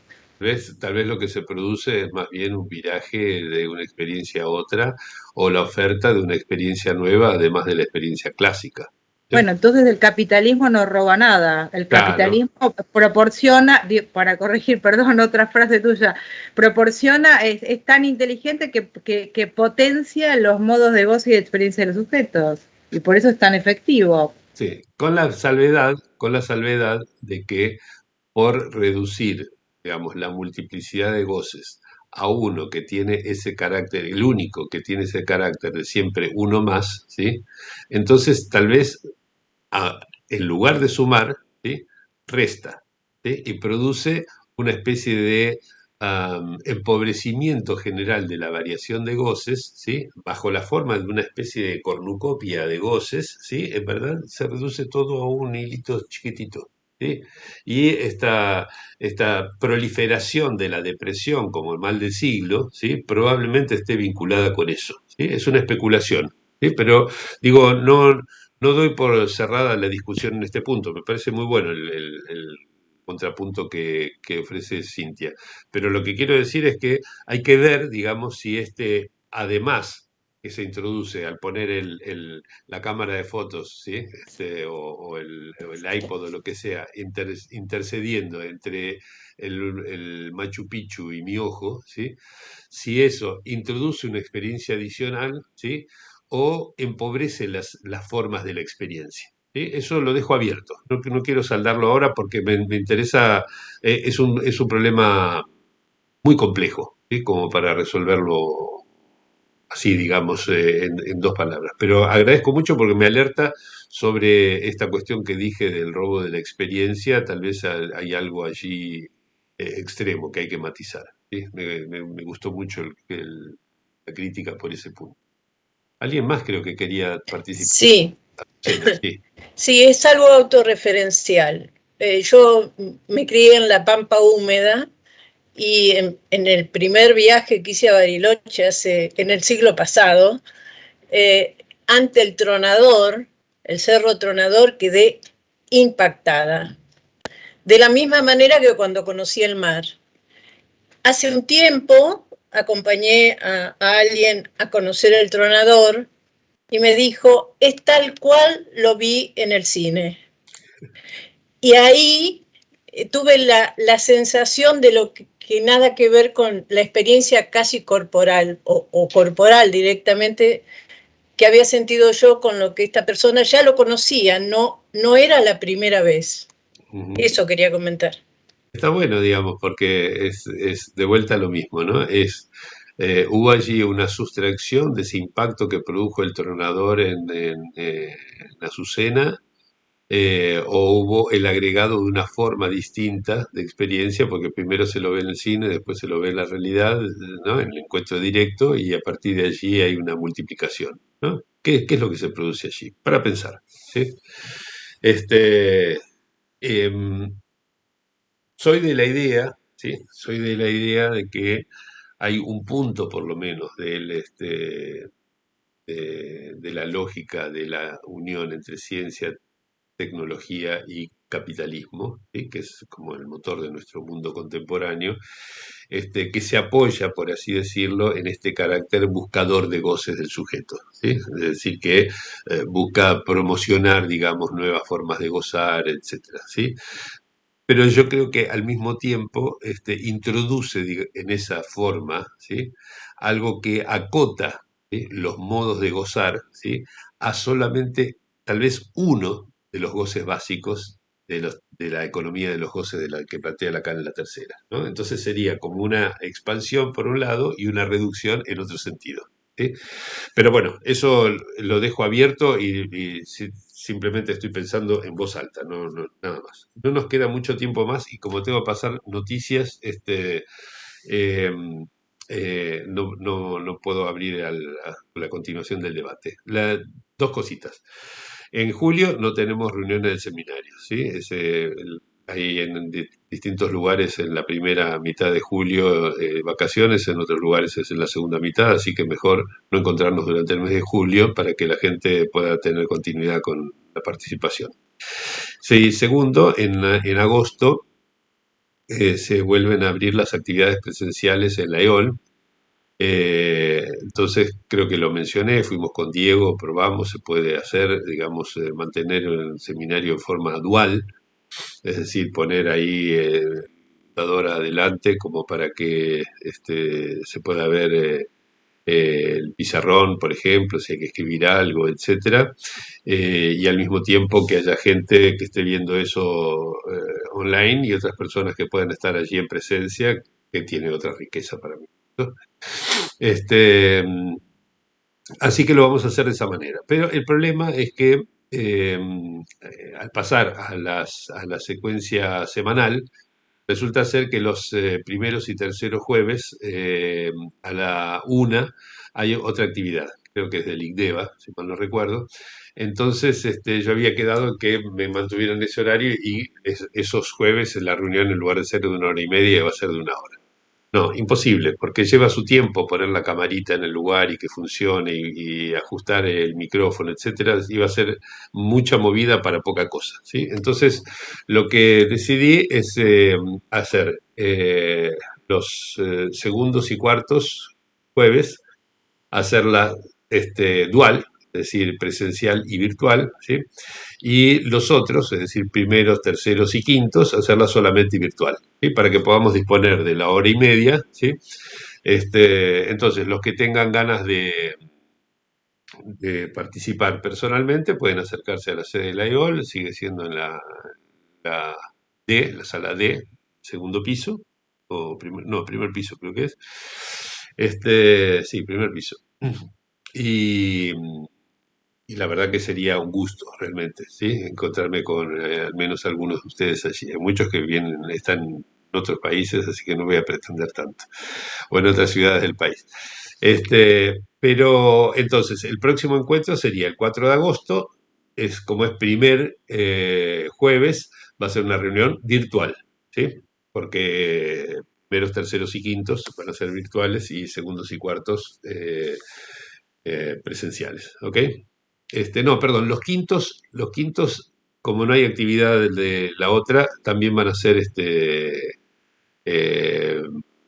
Tal vez lo que se produce es más bien un viraje de una experiencia a otra, o la oferta de una experiencia nueva, además de la experiencia clásica. ¿Sí? Bueno, entonces el capitalismo no roba nada. El capitalismo proporciona, para corregir, perdón, otra frase tuya, es tan inteligente que potencia los modos de goce y de experiencia de los sujetos. Y por eso es tan efectivo. Sí, con la salvedad de que por reducir, digamos, la multiplicidad de goces a uno que tiene ese carácter, el único que tiene ese carácter de siempre uno más, ¿sí? Entonces tal vez en lugar de sumar, ¿sí? Resta, ¿sí? Y produce una especie de empobrecimiento general de la variación de goces, ¿sí? Bajo la forma de una especie de cornucopia de goces, ¿sí? En verdad se reduce todo a un hilito chiquitito, ¿sí? Y esta proliferación de la depresión como el mal del siglo, ¿sí? Probablemente esté vinculada con eso, ¿sí? Es una especulación, ¿sí? Pero digo, no doy por cerrada la discusión en este punto. Me parece muy bueno el contrapunto que ofrece Cintia. Pero lo que quiero decir es que hay que ver, digamos, si además que se introduce al poner la cámara de fotos, ¿sí? O el iPod o lo que sea, intercediendo entre el Machu Picchu y mi ojo, ¿sí? Si eso introduce una experiencia adicional, ¿sí? O empobrece las formas de la experiencia. ¿Sí? Eso lo dejo abierto. No quiero saldarlo ahora porque me interesa, es un problema muy complejo, ¿sí? Como para resolverlo así, digamos, en 2 palabras. Pero agradezco mucho porque me alerta sobre esta cuestión que dije del robo de la experiencia. Tal vez hay algo allí extremo que hay que matizar, ¿sí? Me gustó mucho la crítica por ese punto. ¿Alguien más creo que quería participar? Sí. Sí, es algo autorreferencial. Yo me crié en la Pampa Húmeda y en el primer viaje que hice a Bariloche en el siglo pasado, ante el Tronador, el Cerro Tronador, quedé impactada. De la misma manera que cuando conocí el mar. Hace un tiempo acompañé a alguien a conocer el Tronador y me dijo, es tal cual lo vi en el cine. Y ahí tuve la sensación de lo que nada que ver con la experiencia casi corporal o corporal directamente que había sentido yo con lo que esta persona ya lo conocía, no era la primera vez. Eso quería comentar. Está bueno, digamos, porque es de vuelta lo mismo, ¿no? Hubo allí una sustracción de ese impacto que produjo el tronador en Azucena, o hubo el agregado de una forma distinta de experiencia, porque primero se lo ve en el cine, después se lo ve en la realidad, ¿no? En el encuentro directo, y a partir de allí hay una multiplicación, ¿no? ¿Qué es lo que se produce allí? Para pensar, ¿sí? Este, em, Soy de la idea, ¿sí? Soy de la idea de que hay un punto, por lo menos, de la lógica de la unión entre ciencia, tecnología y capitalismo, ¿sí? Que es como el motor de nuestro mundo contemporáneo, que se apoya, por así decirlo, en este carácter buscador de goces del sujeto, ¿sí? Es decir, que busca promocionar, digamos, nuevas formas de gozar, etcétera, ¿sí? Pero yo creo que al mismo tiempo introduce en esa forma, ¿sí? Algo que acota, ¿sí? Los modos de gozar, ¿sí? A solamente tal vez uno de los goces básicos de la economía de los goces de la que plantea Lacan en la tercera, ¿no? Entonces sería como una expansión por un lado y una reducción en otro sentido, ¿sí? Pero bueno, eso lo dejo abierto y simplemente estoy pensando en voz alta, nada más. No nos queda mucho tiempo más y como tengo que pasar noticias, eh, no puedo abrir a la continuación del debate. Dos cositas. En julio no tenemos reuniones del seminario, ¿sí? Hay en distintos lugares en la primera mitad de julio vacaciones, en otros lugares es en la segunda mitad, así que mejor no encontrarnos durante el mes de julio para que la gente pueda tener continuidad con la participación. Sí, segundo, en agosto se vuelven a abrir las actividades presenciales en la EOL. Entonces creo que lo mencioné, fuimos con Diego, probamos, se puede hacer, digamos, mantener el seminario en forma dual, es decir, poner ahí computadora adelante como para que se pueda ver el pizarrón, por ejemplo, si hay que escribir algo, etcétera, y al mismo tiempo que haya gente que esté viendo eso online y otras personas que puedan estar allí en presencia, que tiene otra riqueza para mí, ¿no? Este, Así que lo vamos a hacer de esa manera. Pero el problema es que al pasar a la secuencia semanal, resulta ser que los primeros y terceros jueves a la 1 hay otra actividad, creo que es del ICDEVA, si mal no recuerdo. Entonces yo había quedado en que me mantuvieran ese horario y esos jueves la reunión en lugar de ser de 1 hora y media va a ser de 1 hora. No, imposible, porque lleva su tiempo poner la camarita en el lugar y que funcione y ajustar el micrófono, etcétera. Iba a ser mucha movida para poca cosa, ¿sí? Entonces, lo que decidí es hacer los segundos y cuartos jueves, hacerla dual, es decir, presencial y virtual, ¿sí? Y los otros, es decir, primeros, terceros y quintos, hacerla solamente virtual, ¿sí? Para que podamos disponer de la hora y media, ¿sí? Entonces, los que tengan ganas de participar personalmente pueden acercarse a la sede de la IOL, sigue siendo en la la sala D, segundo piso, o primer piso creo que es. Sí, primer piso. Y, y la verdad que sería un gusto realmente, ¿sí? Encontrarme con al menos algunos de ustedes allí. Hay muchos que están en otros países, así que no voy a pretender tanto, o en otras ciudades del país. Pero entonces, el próximo encuentro sería el 4 de agosto, como es primer jueves, va a ser una reunión virtual, ¿sí? Porque primeros, terceros y quintos van a ser virtuales y segundos y cuartos presenciales, ¿ok? No, perdón, los quintos, como no hay actividad de la otra, también van a ser eh,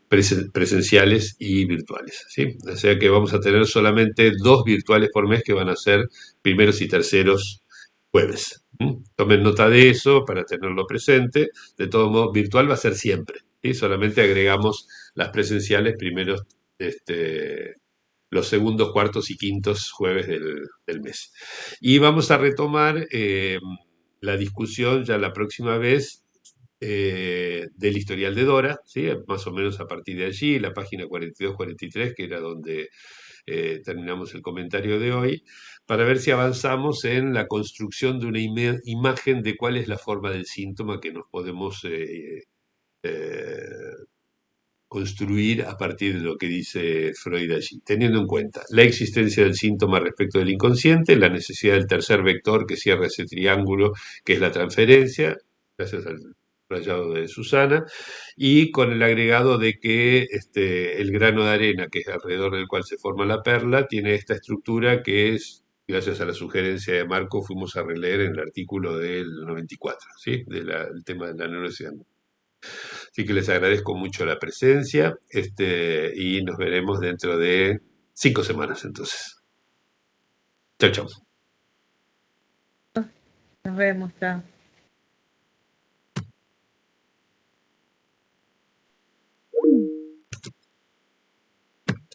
presenciales y virtuales, ¿sí? O sea que vamos a tener solamente 2 virtuales por mes que van a ser primeros y terceros jueves. Tomen nota de eso para tenerlo presente. De todo modo, virtual va a ser siempre, ¿sí? Solamente agregamos las presenciales primeros, los segundos, cuartos y quintos jueves del mes. Y vamos a retomar la discusión ya la próxima vez del historial de Dora, ¿sí? Más o menos a partir de allí, la página 42-43, que era donde terminamos el comentario de hoy, para ver si avanzamos en la construcción de una imagen de cuál es la forma del síntoma que nos podemos construir a partir de lo que dice Freud allí, teniendo en cuenta la existencia del síntoma respecto del inconsciente, la necesidad del tercer vector que cierra ese triángulo, que es la transferencia, gracias al rayado de Susana, y con el agregado de que el grano de arena, que es alrededor del cual se forma la perla, tiene esta estructura que es, gracias a la sugerencia de Marco, fuimos a releer en el artículo del 94, ¿sí? Del tema de la neurociencia. Así que les agradezco mucho la presencia, y nos veremos dentro de 5 semanas entonces. Chao, chao. Nos vemos, chao.